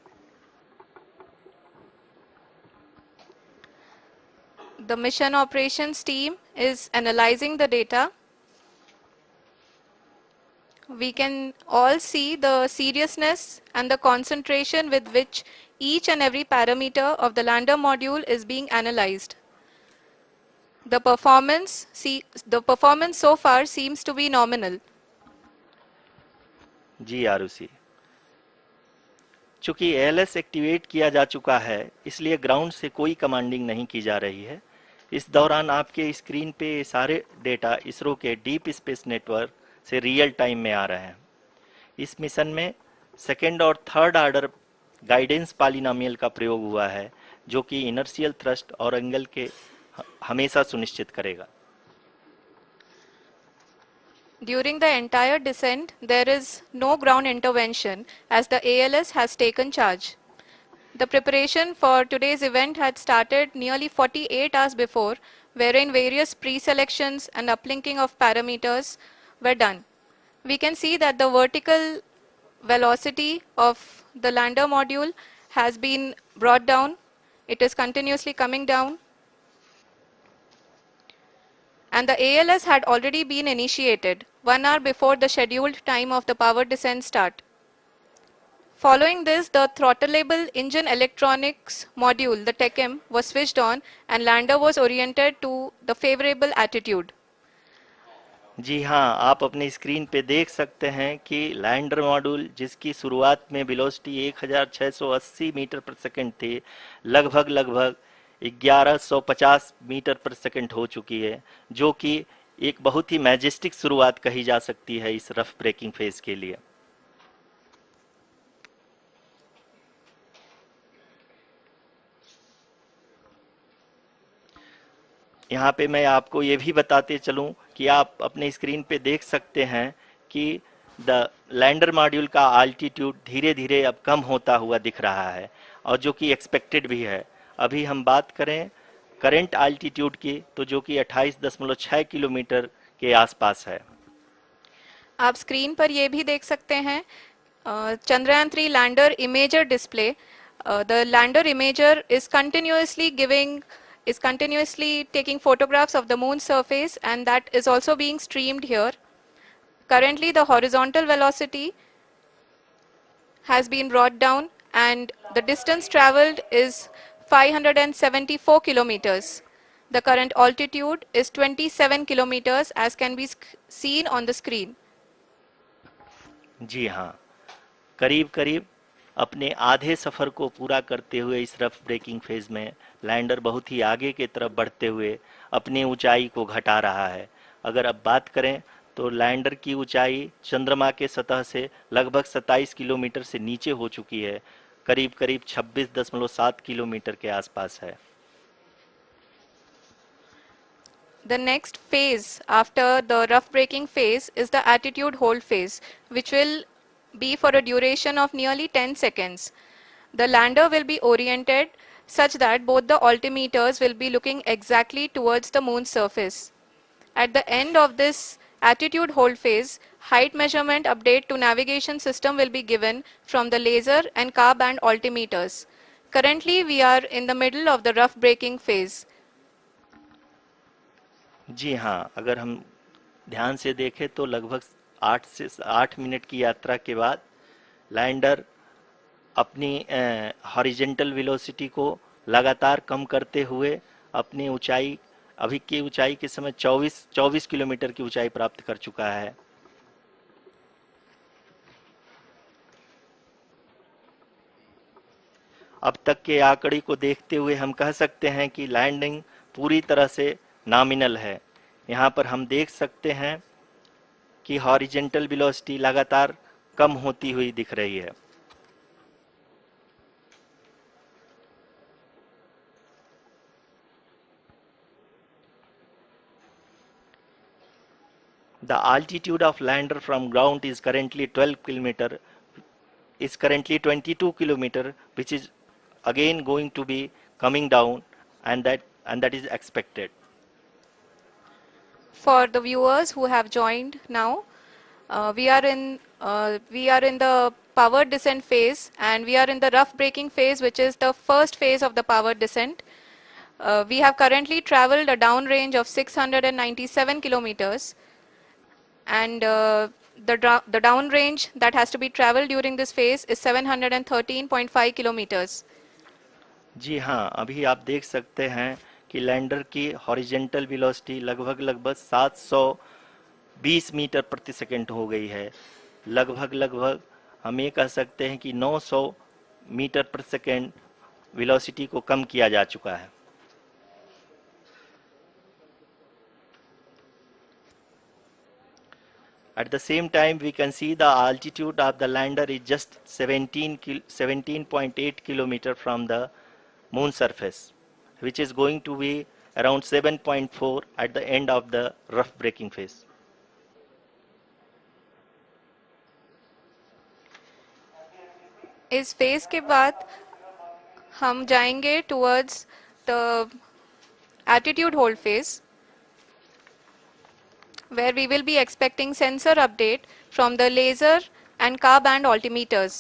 The mission operations team is analyzing the data. We can all see the seriousness and the concentration with which each and every parameter of the lander module is being analyzed. The performance so far seems to be nominal. जी आरुषि, चूंकि ALS activate किया जा चुका है इसलिए ground से कोई commanding नहीं की जा रही है। इस दौरान आपके स्क्रीन पे ये सारे डेटा इसरो के डीप स्पेस नेटवर्क से रियल टाइम में आ रहे हैं। इस मिशन में सेकेंड और थर्ड ऑर्डर गाइडेंस पॉलिनोमियल का प्रयोग हुआ है जो कि इनर्शियल थ्रस्ट और एंगल के हमेशा सुनिश्चित करेगा। During the entire descent, there is no ground intervention as the ALS has taken charge. The preparation for today's event had started nearly 48 hours before, wherein various pre-selections and uplinking of parameters were done. We can see that the vertical velocity of the lander module has been brought down. It is continuously coming down. And the ALS had already been initiated 1 hour before the scheduled time of the power descent start. Following this, the throttleable engine electronics module, the TECM, was switched on and lander was oriented to the favorable attitude. जी हाँ, आप अपनी screen पे देख सकते हैं कि lander module जिसकी शुरुआत में वेलोसिटी 1680 मीटर पर सेकंड थी, लगभग 1150 मीटर पर सेकंड हो चुकी है, जो कि एक बहुत ही मैजेस्टिक शुरुआत कही जा सकती है इस रफ ब्रेकिंग फेज के लिए। यहाँ पे मैं आपको ये भी बताते चलूं कि आप अपने स्क्रीन पे देख सकते हैं कि द लैंडर मॉड्यूल का आल्टीट्यूड धीरे धीरे अब कम होता हुआ दिख रहा है और जो कि एक्सपेक्टेड भी है। अभी हम बात करें करंट आल्टीट्यूड की तो जो कि 28.6 किलोमीटर के आसपास है। आप स्क्रीन पर ये भी देख सकते हैं Chandrayaan 3 lander imager display. The lander imager is continuously taking photographs of the moon surface, and that is also being streamed here. Currently the horizontal velocity has been brought down and the distance traveled is 574 kilometers. The current altitude is 27 kilometers as can be seen on the screen. जी हाँ, करीब अपने आधे सफर को पूरा करते हुए इस rough breaking phase में लैंडर बहुत ही आगे की तरफ बढ़ते हुए अपनी ऊंचाई को घटा रहा है। अगर अब बात करें तो लैंडर की ऊंचाई चंद्रमा के सतह से लगभग 27 किलोमीटर से नीचे हो चुकी है, करीब 26.7 किलोमीटर के आसपास है। The next phase after the rough braking phase is the attitude hold phase, which will be for a duration of nearly 10 seconds. The lander will be oriented such that both the altimeters will be looking exactly towards the moon's surface. At the end of this attitude hold phase, height measurement update to navigation system will be given from the laser and car band altimeters. Currently, we are in the middle of the rough braking phase. जी हाँ, अगर हम ध्यान से देखें तो लगभग 8 minute की यात्रा के बाद लैंडर अपनी हॉरिजेंटल वेलोसिटी को लगातार कम करते हुए अपनी ऊंचाई अभी की ऊंचाई के समय 24 किलोमीटर की ऊंचाई प्राप्त कर चुका है। अब तक के आंकड़े को देखते हुए हम कह सकते हैं कि लैंडिंग पूरी तरह से नॉमिनल है। यहाँ पर हम देख सकते हैं कि हॉरिजेंटल वेलोसिटी लगातार कम होती हुई दिख रही है। The altitude of lander from ground is currently 22 kilometer, which is again going to be coming down, and that is expected. For the viewers who have joined now, we are in the power descent phase, and we are in the rough braking phase, which is the first phase of the power descent. We have currently traveled a downrange of 697 kilometers, and the downrange that has to be traveled during this phase is 713.5 kilometers. जी हाँ, अभी आप देख सकते हैं कि lander की horizontal velocity लगभग 720 metre प्रति सेकंड हो गई है, लगभग हम ये कह सकते हैं कि 900 मीटर पर सेकेंड वेलोसिटी को कम किया जा चुका है। At the same time, we can see the altitude of the lander is just 17.8 kilometer from the moon surface, which is going to be around 7.4 at the end of the rough braking phase. इस phase के बाद हम जाएंगे towards the attitude hold phase, where we will be expecting sensor update from the laser and car band altimeters.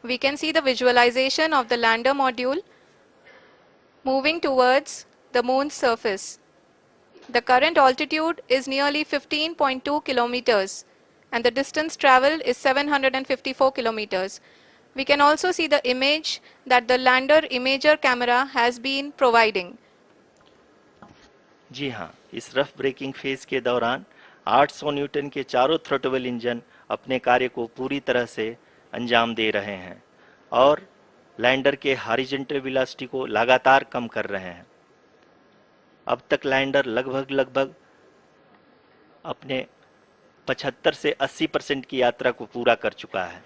We can see the visualization of the lander module moving towards the moon's surface. The current altitude is nearly 15.2 kilometers and the distance traveled is 754 kilometers. We can also see the image that the lander imager camera has been providing. जी हाँ, इस rough breaking phase के दौरान 800 Newton के चारों throttle engine अपने कार्य को पूरी तरह से अंजाम दे रहे हैं और लैंडर के हॉरिजॉन्टल वेलोसिटी को लगातार कम कर रहे हैं। अब तक लैंडर लगभग अपने 75 से 80% की यात्रा को पूरा कर चुका है।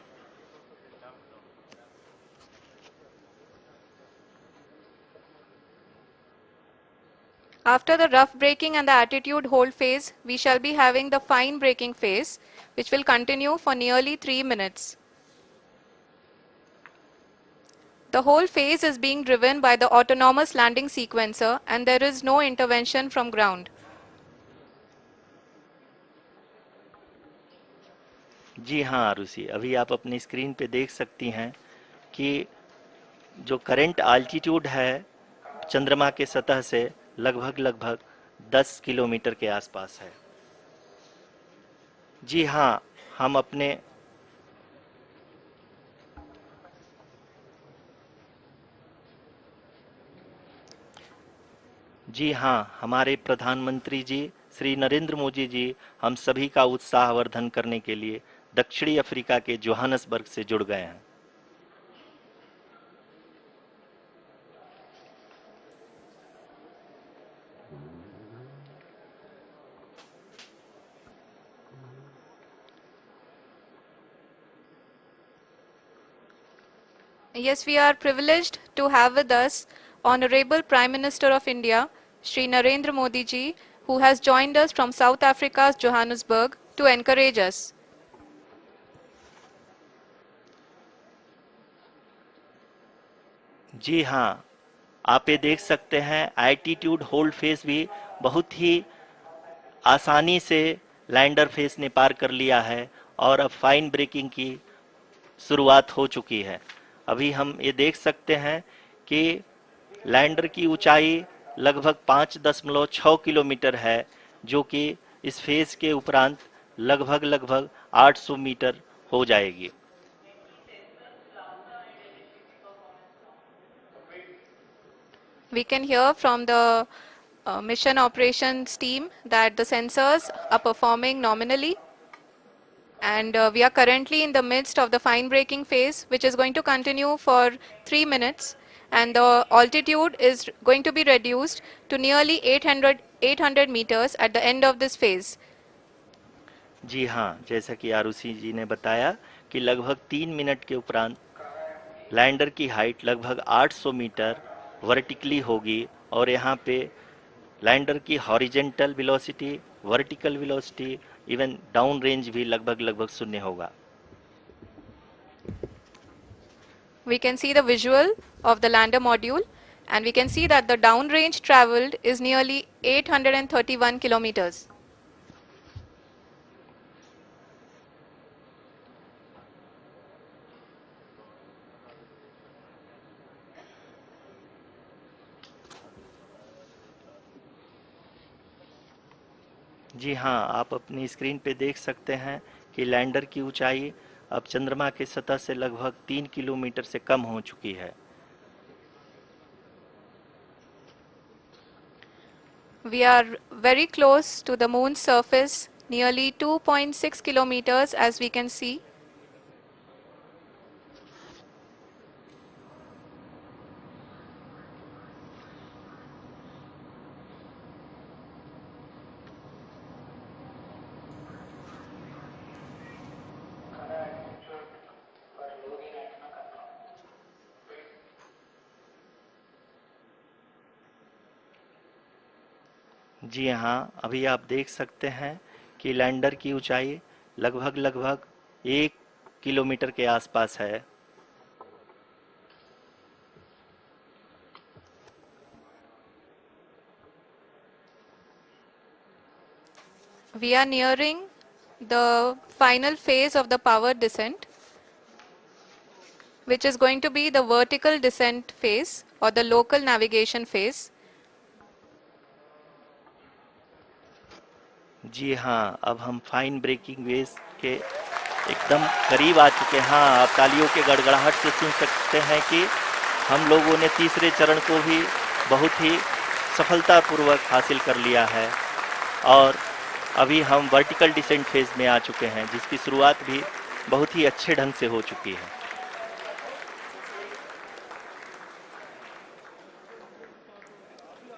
After the rough braking and the attitude hold phase, we shall be having the fine braking phase, which will continue for nearly 3 minutes. The whole phase is being driven by the autonomous landing sequencer and there is no intervention from ground. जी हाँ आरुषि, अभी आप अपनी screen पे देख सकती हैं कि जो करंट आल्टीट्यूड है चंद्रमा के सतह से लगभग 10 किलोमीटर के आसपास है। जी हाँ, हमारे प्रधानमंत्री जी श्री नरेंद्र मोदी जी हम सभी का उत्साहवर्धन करने के लिए दक्षिणी अफ्रीका के जोहानसबर्ग से जुड़ गए हैं। Yes, we are privileged to have with us Honorable Prime Minister of India, Shri Narendra Modi ji, who has joined us from South Africa's Johannesburg to encourage us. जी हाँ, आप ये देख सकते हैं एल्टीट्यूड होल्ड फेज भी बहुत ही आसानी से लैंडर फेज ने पार कर लिया है और अब फाइन ब्रेकिंग की शुरुआत हो चुकी है। अभी हम ये देख सकते हैं कि लैंडर की ऊंचाई लगभग 5.6 किलोमीटर है, जो कि इस फेज के उपरांत लगभग 800 मीटर हो जाएगी। We can hear from the mission operations team that the sensors are performing nominally, and we are currently in the midst of the fine braking phase, which is going to continue for 3 minutes, and the altitude is going to be reduced to nearly 800 meters at the end of this phase. जी हाँ, जैसा कि आरुषि जी ने बताया कि लगभग 3 minute के उपरांत lander की हाइट लगभग 800 मीटर वर्टिकली होगी और यहाँ पे लैंडर की horizontal velocity, vertical velocity, even down range भी लगभग शून्य होगा। We can see the visual of the lander module and we can see that the down range traveled is nearly 831 kilometers. जी हाँ, आप अपनी स्क्रीन पे देख सकते हैं कि लैंडर की ऊंचाई अब चंद्रमा की सतह से लगभग 3 किलोमीटर से कम हो चुकी है। We are very close to the moon's surface, nearly 2.6 kilometers as we can see. जी हाँ, अभी आप देख सकते हैं कि लैंडर की ऊंचाई लगभग 1 किलोमीटर के आसपास है। We are nearing the final phase of the power descent, which is going to be the vertical descent phase or the local navigation phase. जी हाँ, अब हम फाइन ब्रेकिंग वेव्स के एकदम करीब आ चुके हैं। हाँ, आप तालियों के गड़गड़ाहट से सुन सकते हैं कि हम लोगों ने तीसरे चरण को भी बहुत ही सफलतापूर्वक हासिल कर लिया है और अभी हम वर्टिकल डिसेंट फेज में आ चुके हैं, जिसकी शुरुआत भी बहुत ही अच्छे ढंग से हो चुकी है।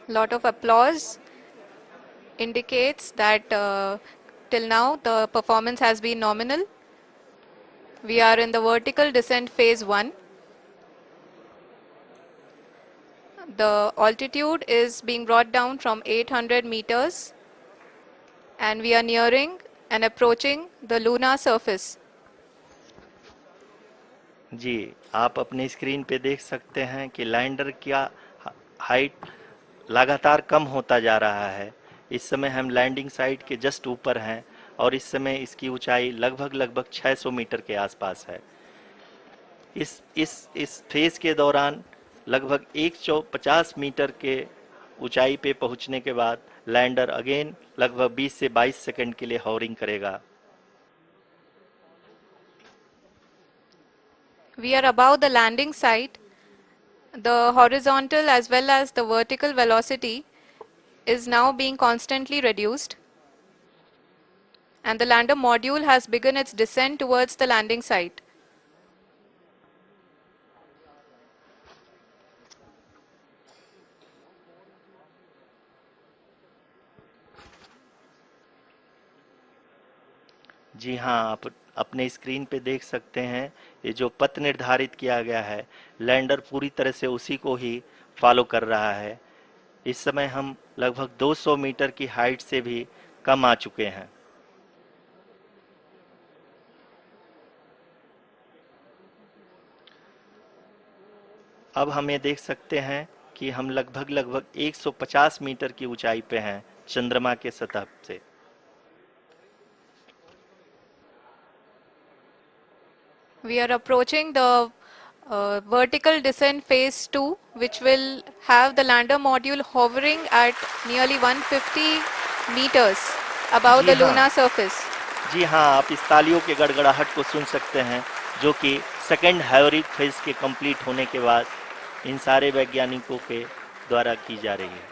Lot of applause indicates that till now the performance has been nominal. We are in the vertical descent phase 1. The altitude is being brought down from 800 meters and we are nearing and approaching the lunar surface. जी, आप अपने screen पे देख सकते हैं कि lander का height लगातार कम होता जा रहा है। इस समय हम लैंडिंग साइट के जस्ट ऊपर हैं और इस समय इसकी ऊंचाई लगभग 600 मीटर के आसपास है। इस फेज के दौरान लगभग 150 मीटर के ऊंचाई पे पहुंचने के बाद लैंडर अगेन लगभग 20 से 22 सेकंड के लिए हॉवरिंग करेगा। We are above the landing site. The horizontal as well as the vertical velocity is now being constantly reduced. And the lander module has begun its descent towards the landing site. जी हाँ, आप अपने screen पे देख सकते हैं ये जो पथ निर्धारित किया गया है, लैंडर पूरी तरह से उसी को ही फॉलो कर रहा है। इस समय हम लगभग 200 मीटर की हाइट से भी कम आ चुके हैं। अब हम ये देख सकते हैं कि हम लगभग 150 मीटर की ऊंचाई पे हैं चंद्रमा के सतह से। We are approaching the vertical descent phase 2, which will have the lander module hovering at nearly 150 meters above the lunar surface. जी हाँ, आप इस तालियों के गड़गड़ाहट को सुन सकते हैं, जो कि सेकंड हाइवरिक फेज के कंप्लीट होने के बाद इन सारे वैज्ञानिकों के द्वारा की जा रही है।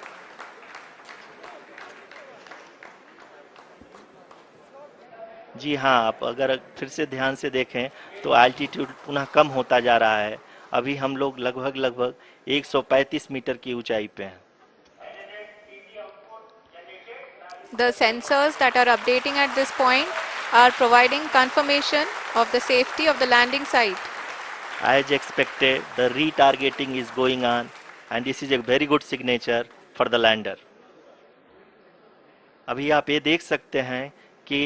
जी हाँ, आप अगर फिर से ध्यान से देखें तो एल्टीट्यूड पुनः कम होता जा रहा है। अभी हम लोग लगभग 135 मीटर की ऊंचाई पे हैं। The sensors that are updating at this point are providing confirmation of the safety of the landing site. As expected, the retargeting is going on and this is a very good signature for the lander. अभी आप ये देख सकते हैं कि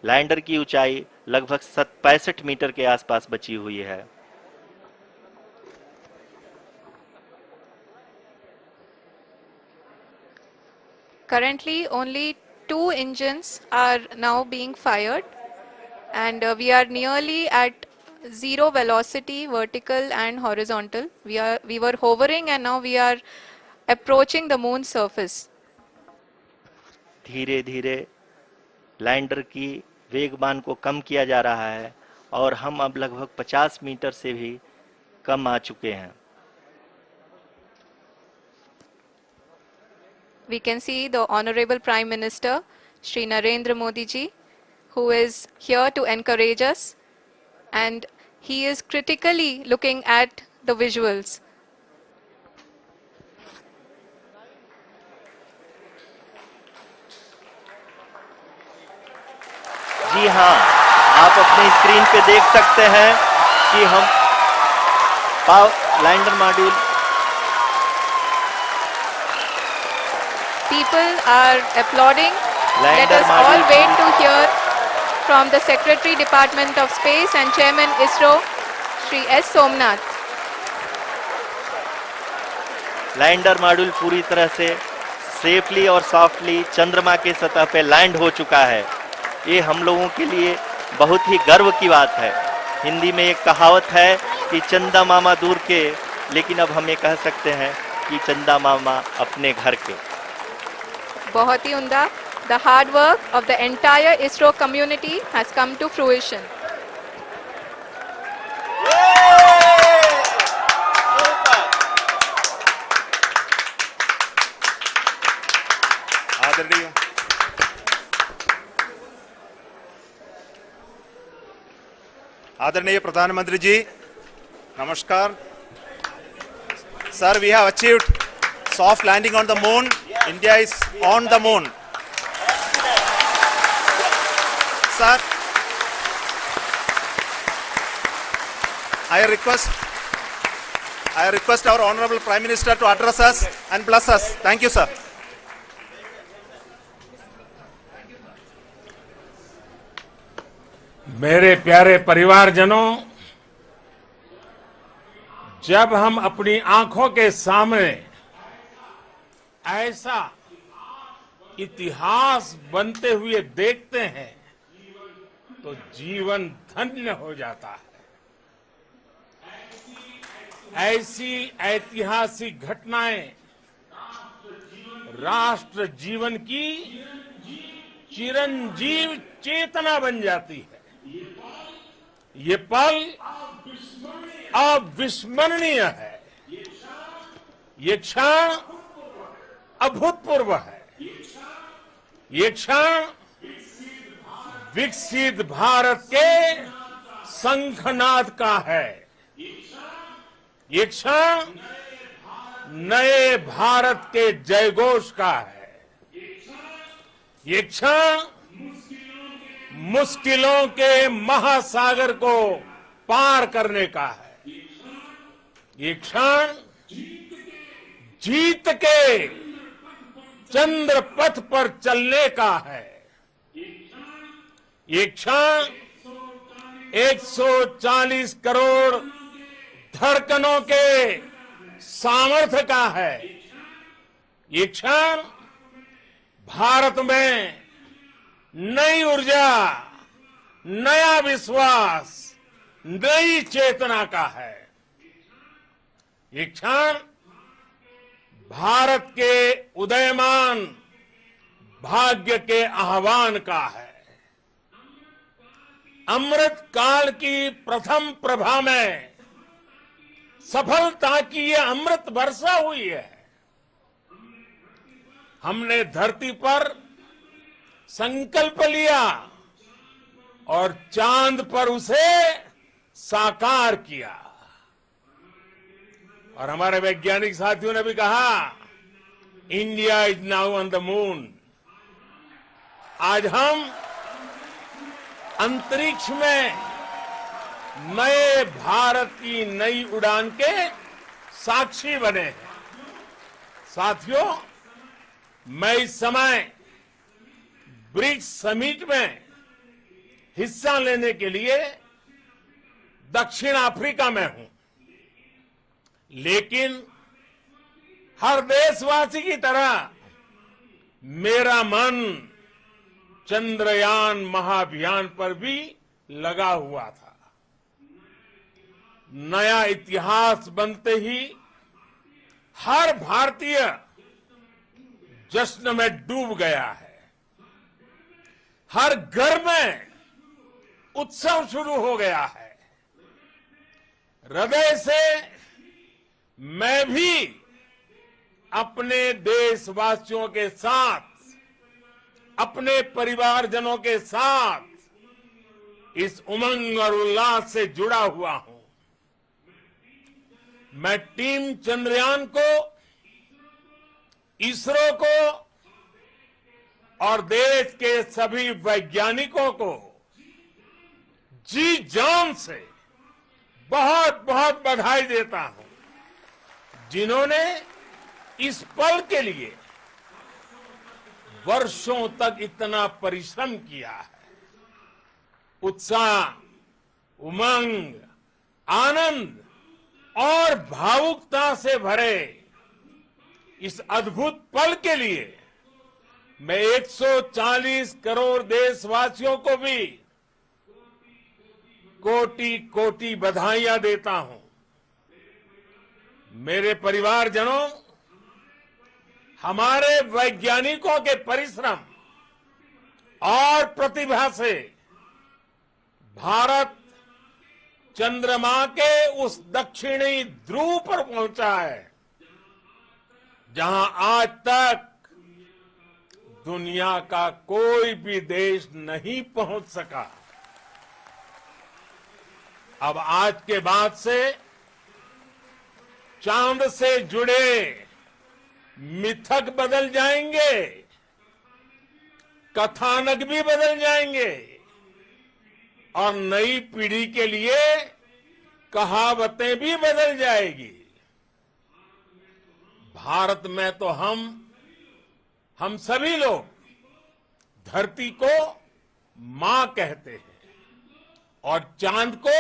lander की ऊंचाई लगभग 65 मीटर के आसपास बची हुई है। Currently, only 2 engines are now being fired, and we are nearly at zero velocity, vertical and horizontal. We were hovering, and now we are approaching the moon's surface. धीरे धीरे लैंडर की वेगमान को कम किया जा रहा है और हम अब लगभग 50 मीटर से भी कम आ चुके हैं। we can see the Honorable Prime Minister, Shri Narendra Modi ji, who is here to encourage us, and he is critically looking at the visuals. जी हाँ, आप अपनी स्क्रीन पे देख सकते हैं कि हम lander module People are applauding. Let Lander us all module wait to hear from the Secretary Department of Space and Chairman ISRO, Shri S. Somnath. Lander module पूरी तरह से सेफली और सॉफ्टली चंद्रमा के सतह पे लैंड हो चुका है। ये हम लोगों के लिए बहुत ही गर्व की बात है। हिंदी में एक कहावत है कि चंदा मामा दूर के, लेकिन अब हम ये कह सकते हैं कि चंदा मामा अपने घर के। बहुत ही उम्दा. The hard work of the entire ISRO community has come to fruition. आदरणीय प्रधानमंत्री जी, नमस्कार. Sir, we have achieved soft landing on the moon. India is on the moon. Sir, I request our Honorable Prime Minister to address us and bless us. Thank you, sir. मेरे प्यारे परिवारजनों, जब हम अपनी आंखों के सामने ऐसा इतिहास बनते हुए देखते हैं तो जीवन धन्य हो जाता है। ऐसी ऐतिहासिक घटनाएं राष्ट्र जीवन की चिरंजीव चेतना बन जाती है। ये पल अविस्मरणीय है। ये क्षण अभूतपूर्व है। ये क्षण विकसित भारत के शंखनाद का है। ये क्षण नए भारत के जयघोष का है। ये क्षण मुश्किलों के महासागर को पार करने का है। ये क्षण जीत के चंद्र पथ पर चलने का है। ये क्षण 140 करोड़ धड़कनों के सामर्थ्य का है। ये क्षण भारत में नई ऊर्जा, नया विश्वास, नई चेतना का है। ये क्षण भारत के उदयमान भाग्य के आह्वान का है। अमृत काल की प्रथम प्रभा में सफलता की ये अमृत वर्षा हुई है। हमने धरती पर संकल्प लिया और चांद पर उसे साकार किया। और हमारे वैज्ञानिक साथियों ने भी कहा, India is now on the moon. आज हम अंतरिक्ष में नए भारत की नई उड़ान के साक्षी बने हैं। साथियों, मैं इस समय ब्रिक्स समिट में हिस्सा लेने के लिए दक्षिण अफ्रीका में हूं, लेकिन हर देशवासी की तरह मेरा मन चंद्रयान महाअभियान पर भी लगा हुआ था। नया इतिहास बनते ही हर भारतीय जश्न में डूब गया है। हर घर में उत्सव शुरू हो गया है। हृदय से मैं भी अपने देशवासियों के साथ, अपने परिवारजनों के साथ इस उमंग और उल्लास से जुड़ा हुआ हूं। मैं टीम चंद्रयान को, इसरो को और देश के सभी वैज्ञानिकों को जी जान से बहुत बहुत बधाई देता हूं, जिन्होंने इस पल के लिए वर्षों तक इतना परिश्रम किया है। उत्साह, उमंग, आनंद और भावुकता से भरे इस अद्भुत पल के लिए मैं 140 करोड़ देशवासियों को भी कोटि कोटि बधाइयां देता हूं। मेरे परिवारजनों, हमारे वैज्ञानिकों के परिश्रम और प्रतिभा से भारत चंद्रमा के उस दक्षिणी ध्रुव पर पहुंचा है, जहां आज तक दुनिया का कोई भी देश नहीं पहुंच सका। अब आज के बाद से चांद से जुड़े मिथक बदल जाएंगे, कथानक भी बदल जाएंगे और नई पीढ़ी के लिए कहावतें भी बदल जाएगी। भारत में तो हम सभी लोग धरती को मां कहते हैं और चांद को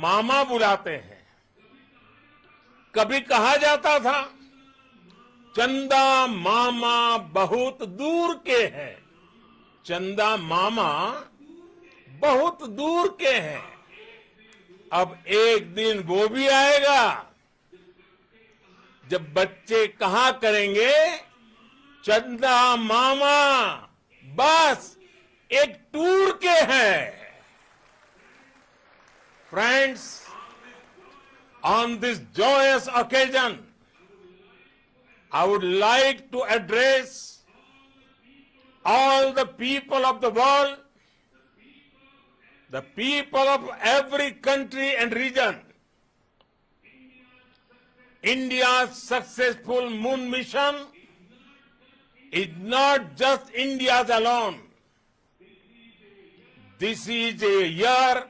मामा बुलाते हैं। कभी कहा जाता था, चंदा मामा बहुत दूर के हैं। चंदा मामा बहुत दूर के हैं। अब एक दिन वो भी आएगा जब बच्चे कहा करेंगे, चंदा मामा बस एक टूर के हैं। Friends, on this joyous occasion, I would like to address all the people of the world, the people of every country and region. India's successful moon mission is not just India's alone. This is a year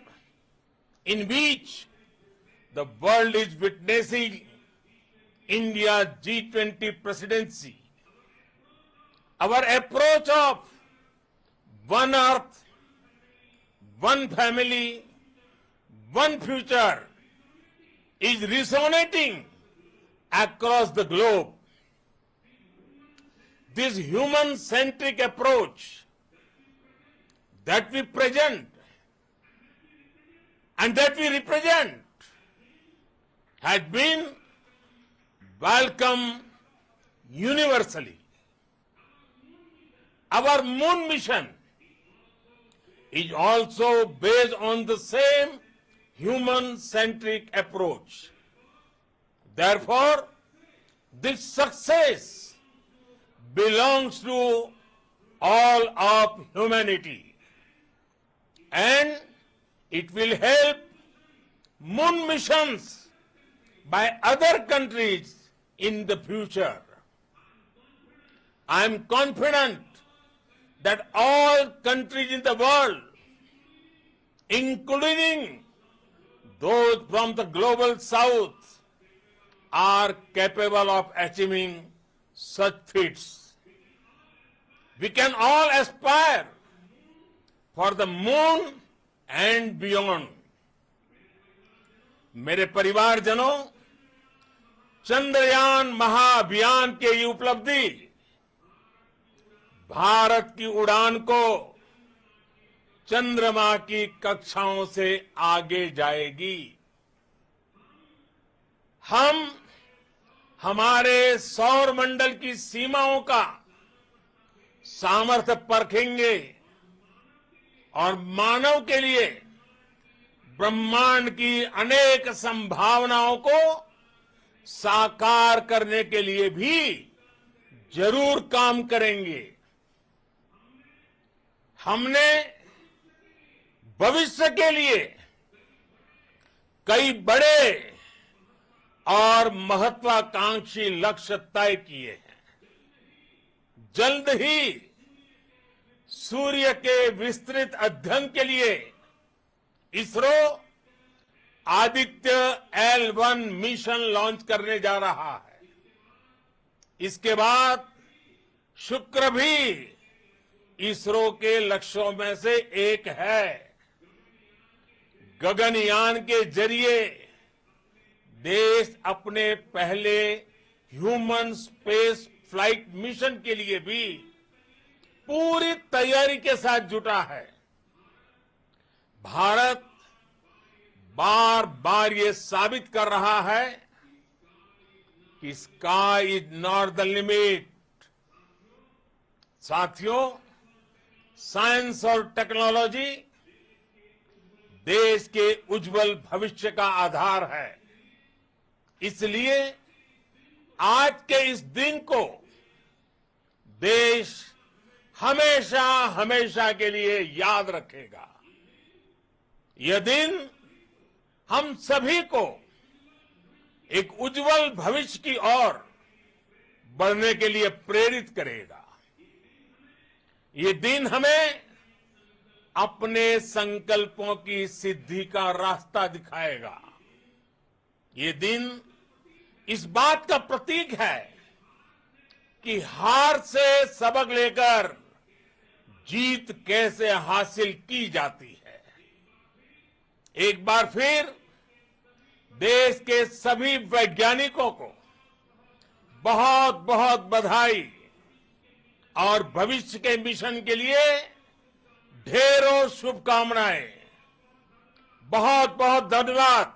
in which the world is witnessing India's G20 presidency. Our approach of one earth, one family, one future is resonating across the globe. This human-centric approach that we present and that we represent had been welcomed universally. Our moon mission is also based on the same human-centric approach. Therefore, this success belongs to all of humanity, and it will help moon missions by other countries in the future. I am confident that all countries in the world, including those from the global south, are capable of achieving such feats. We can all aspire for the moon and beyond. मेरे परिवारजनों, चंद्रयान महाअभियान की ये उपलब्धि भारत की उड़ान को चंद्रमा की कक्षाओं से आगे जाएगी। हम हमारे सौर मंडल की सीमाओं का सामर्थ्य परखेंगे और मानव के लिए ब्रह्मांड की अनेक संभावनाओं को साकार करने के लिए भी जरूर काम करेंगे। हमने भविष्य के लिए कई बड़े और महत्वाकांक्षी लक्ष्य तय किए हैं। जल्द ही सूर्य के विस्तृत अध्ययन के लिए ISRO Aditya L1 mission launch करने जा रहा है। इसके बाद शुक्र भी इसरो के लक्ष्यों में से एक है। गगनयान के जरिए देश अपने पहले ह्यूमन स्पेस फ्लाइट मिशन के लिए भी पूरी तैयारी के साथ जुटा है। भारत बार बार ये साबित कर रहा है कि sky is not the limit. साथियों, साइंस और टेक्नोलॉजी देश के उज्जवल भविष्य का आधार है। इसलिए आज के इस दिन को देश हमेशा हमेशा के लिए याद रखेगा। यह दिन हम सभी को एक उज्जवल भविष्य की ओर बढ़ने के लिए प्रेरित करेगा। ये दिन हमें अपने संकल्पों की सिद्धि का रास्ता दिखाएगा। ये दिन इस बात का प्रतीक है कि हार से सबक लेकर जीत कैसे हासिल की जाती है। एक बार फिर देश के सभी वैज्ञानिकों को बहुत बहुत बधाई और भविष्य के मिशन के लिए ढेरों शुभकामनाएं। बहुत बहुत धन्यवाद।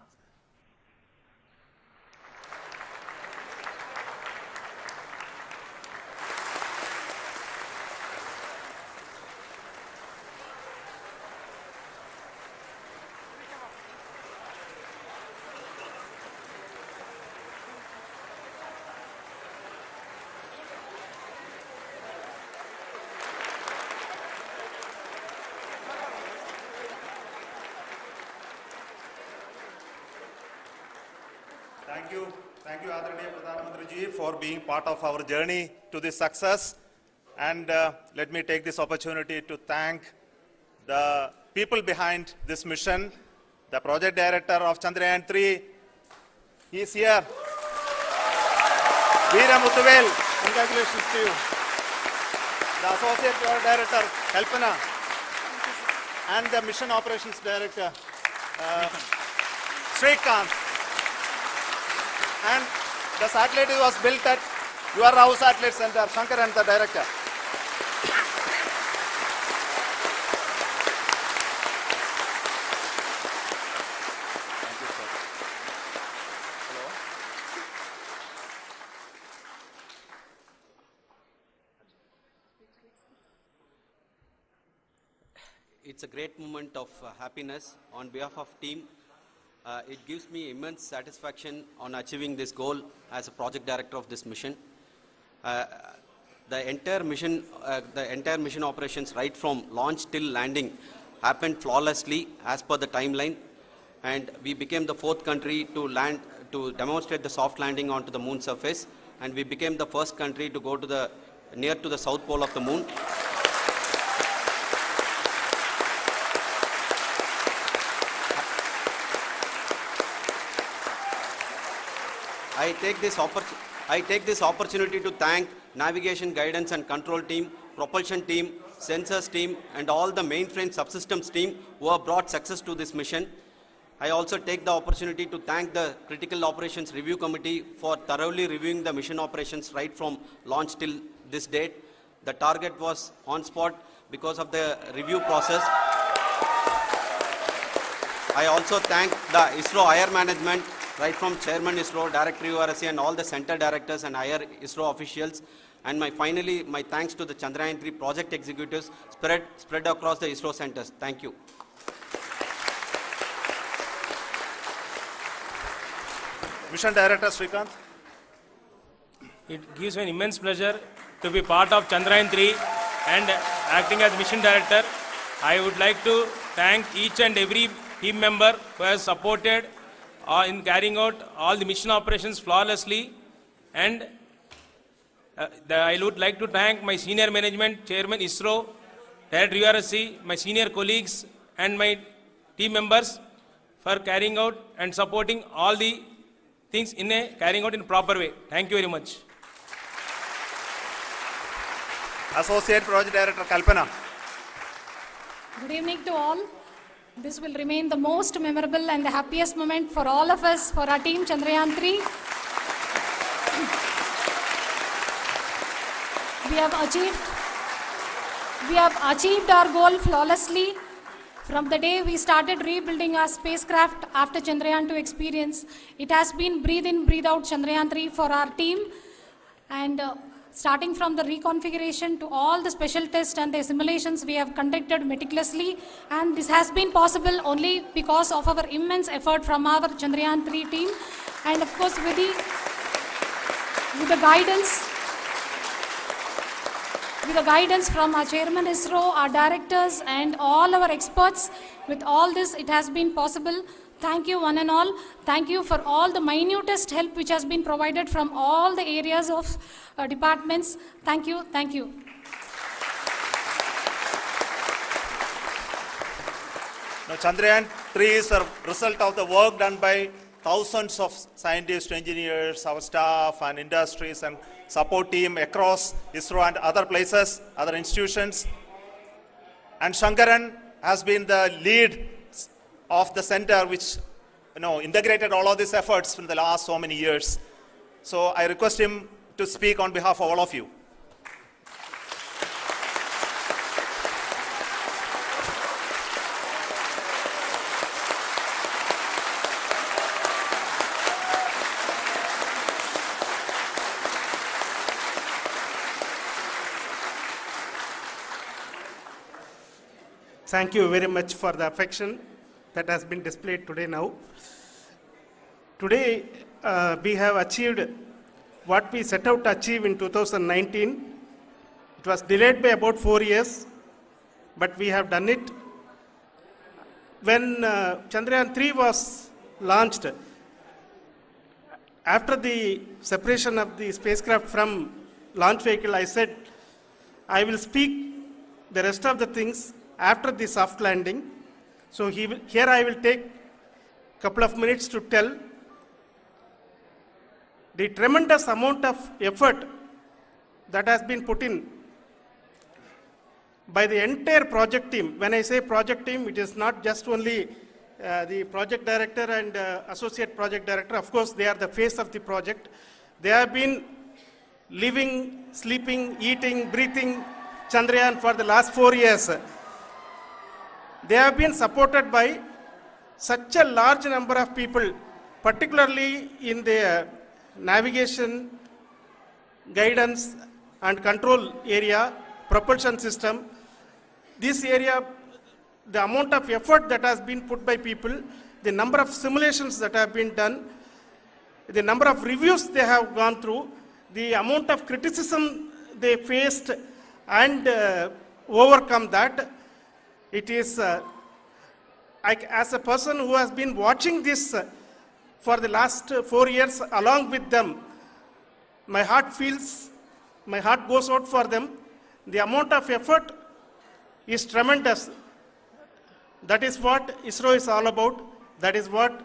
Thank you, Adaraniya Pradhan Mantri ji, for being part of our journey to this success. And let me take this opportunity to thank the people behind this mission, the project director of Chandrayaan 3. He is here. Veera Muthuvel, congratulations to you. The associate project director, Kalpana, and the mission operations director, Srikanth. And the satellite was built at your Rao Satellite Center, Shankar and the director. Thank you, sir. Hello. It's a great moment of happiness on behalf of team. It gives me immense satisfaction on achieving this goal as a project director of this mission. The entire mission operations right from launch till landing happened flawlessly as per the timeline, and we became the 4th country to demonstrate the soft landing onto the moon surface, and we became the first country to go to near to the south pole of the moon. I take this opportunity to thank navigation, guidance and control team, propulsion team, sensors team and all the mainframe subsystems team who have brought success to this mission. I also take the opportunity to thank the Critical Operations Review Committee for thoroughly reviewing the mission operations right from launch till this date. The target was on spot because of the review process. I also thank the ISRO higher management, right from Chairman ISRO, Director URSC and all the center directors and higher ISRO officials. And finally, my thanks to the Chandrayaan 3 project executives spread across the ISRO centers. Thank you. Mission Director Srikanth. It gives me an immense pleasure to be part of Chandrayaan-3 and acting as mission director. I would like to thank each and every team member who has supported in carrying out all the mission operations flawlessly. And I would like to thank my senior management, Chairman ISRO, Director URSC, my senior colleagues and my team members for carrying out and supporting all the things carrying out in a proper way. Thank you very much. Associate Project Director Kalpana. Good evening to all. This will remain the most memorable and the happiest moment for all of us, for our team Chandrayaan-3. We have achieved our goal flawlessly. From the day we started rebuilding our spacecraft after Chandrayaan-2 experience, it has been breathe in, breathe out Chandrayaan-3 for our team. And starting from the reconfiguration to all the special tests and the simulations we have conducted meticulously, and this has been possible only because of our immense effort from our Chandrayaan-3 team, and of course with the guidance from our Chairman ISRO, our directors and all our experts. With all this, it has been possible. Thank you one and all. Thank you for all the minutest help which has been provided from all the areas of departments. Thank you. Thank you. Now, Chandrayaan-3 is a result of the work done by thousands of scientists, engineers, our staff and industries and support team across ISRO and other places, other institutions. And Shankaran has been the lead of the center which integrated all of these efforts in the last so many years. So I request him to speak on behalf of all of you. Thank you very much for the affection that has been displayed today now. Today, we have achieved what we set out to achieve in 2019. It was delayed by about 4 years, but we have done it. When Chandrayaan-3 was launched, after the separation of the spacecraft from launch vehicle, I said, I will speak the rest of the things after the soft landing. So here I will take a couple of minutes to tell the tremendous amount of effort that has been put in by the entire project team. When I say project team, it is not just only the project director and associate project director. Of course, they are the face of the project. They have been living, sleeping, eating, breathing Chandrayaan for the last 4 years. They have been supported by such a large number of people, particularly in the navigation, guidance and control area, propulsion system. This area, the amount of effort that has been put by people, the number of simulations that have been done, the number of reviews they have gone through, the amount of criticism they faced and overcome that. It is, as a person who has been watching this for the last 4 years along with them, my heart goes out for them. The amount of effort is tremendous. That is what ISRO is all about. That is what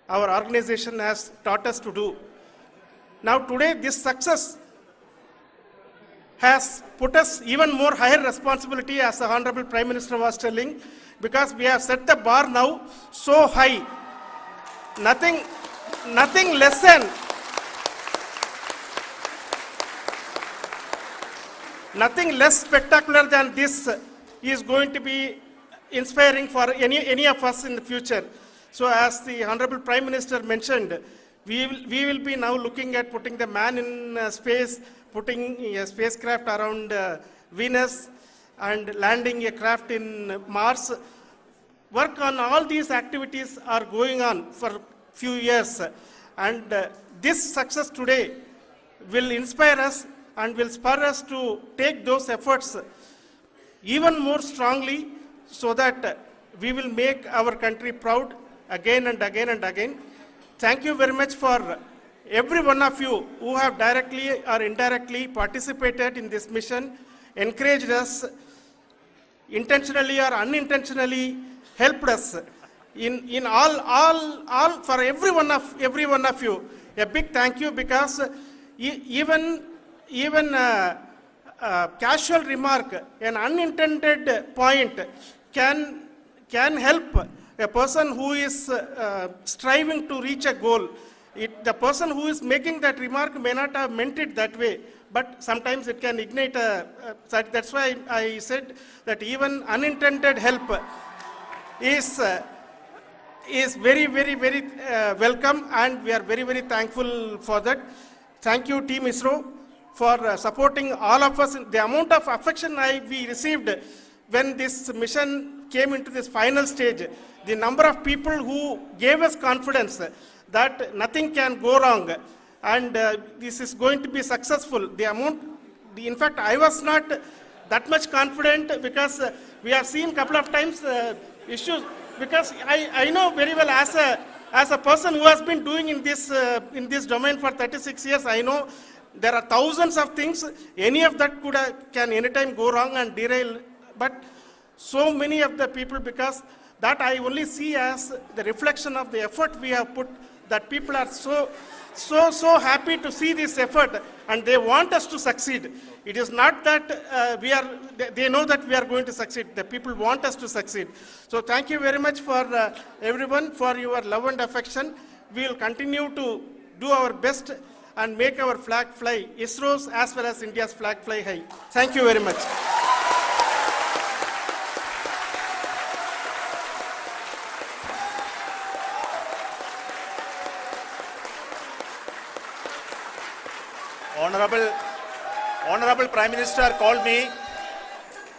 our organization has taught us to do. Now today this success has put us even more higher responsibility, as the Honorable Prime Minister was telling, because we have set the bar now so high. Nothing less spectacular than this is going to be inspiring for any of us in the future. So as the Honorable Prime Minister mentioned, we will be now looking at putting the man in space, putting a spacecraft around Venus and landing a craft in Mars. Work on all these activities are going on for few years, and this success today will inspire us and will spur us to take those efforts even more strongly so that we will make our country proud again and again and again. Thank you very much for every one of you who have directly or indirectly participated in this mission, encouraged us, intentionally or unintentionally helped us in all for every one of you. A big thank you, because even casual remark, an unintended point can help a person who is striving to reach a goal. The person who is making that remark may not have meant it that way, but sometimes it can ignite that's why I said that even unintended help is very welcome, and we are very thankful for that. Thank you, Team ISRO, for supporting all of us. The amount of affection we received when this mission came into this final stage, the number of people who gave us confidence that nothing can go wrong and this is going to be successful. In fact, I was not that much confident, because we have seen a couple of times issues, because I know very well as a person who has been doing in this domain for 36 years, I know there are thousands of things. Any of that can anytime go wrong and derail. But so many of the people, because that I only see as the reflection of the effort we have put, that people are so happy to see this effort and they want us to succeed. It is not that they know that we are going to succeed. The people want us to succeed. So thank you very much for everyone for your love and affection. We will continue to do our best and make our flag fly, ISRO's as well as India's flag fly high. Thank you very much. Honorable Prime Minister called me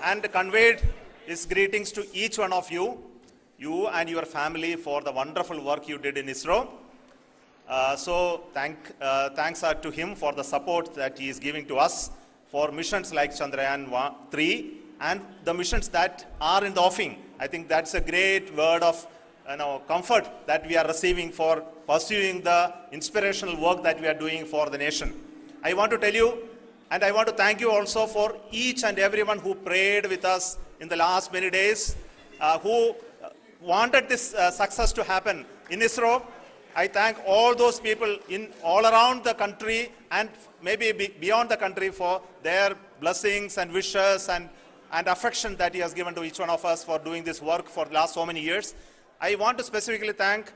and conveyed his greetings to each one of you and your family, for the wonderful work you did in ISRO. So thanks are to him for the support that he is giving to us for missions like Chandrayaan 3 and the missions that are in the offing. I think that's a great word of comfort that we are receiving for pursuing the inspirational work that we are doing for the nation. I want to tell you, and I want to thank you also for each and everyone who prayed with us in the last many days, who wanted this success to happen in ISRO. I thank all those people all around the country and maybe beyond the country for their blessings and wishes and affection that he has given to each one of us for doing this work for the last so many years. I want to specifically thank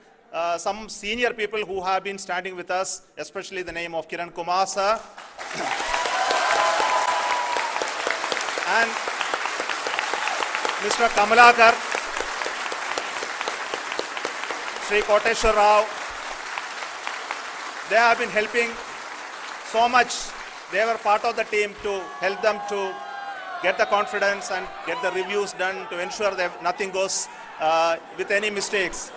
some senior people who have been standing with us, especially the name of Kiran Kumar sir and Mr. Kamalakar, Sri Koteshwar Rao. They have been helping so much. They were part of the team to help them to get the confidence and get the reviews done to ensure that nothing goes with any mistakes.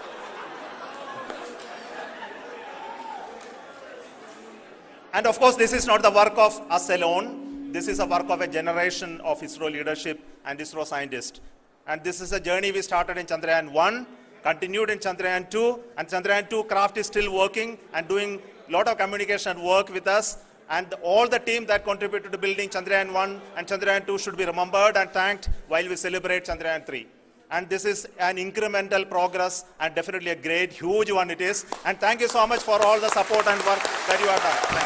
And of course, this is not the work of us alone. This is a work of a generation of ISRO leadership and ISRO scientists. And this is a journey we started in Chandrayaan 1, continued in Chandrayaan 2, and Chandrayaan 2 craft is still working and doing a lot of communication work with us. And all the team that contributed to building Chandrayaan 1 and Chandrayaan 2 should be remembered and thanked while we celebrate Chandrayaan 3. And this is an incremental progress and definitely a great, huge one it is. And thank you so much for all the support and work that you have done.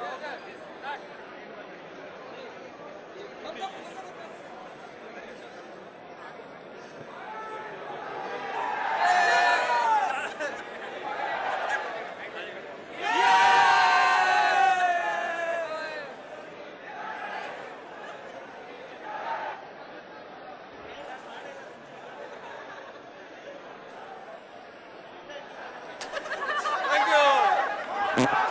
Thank you. Thank you.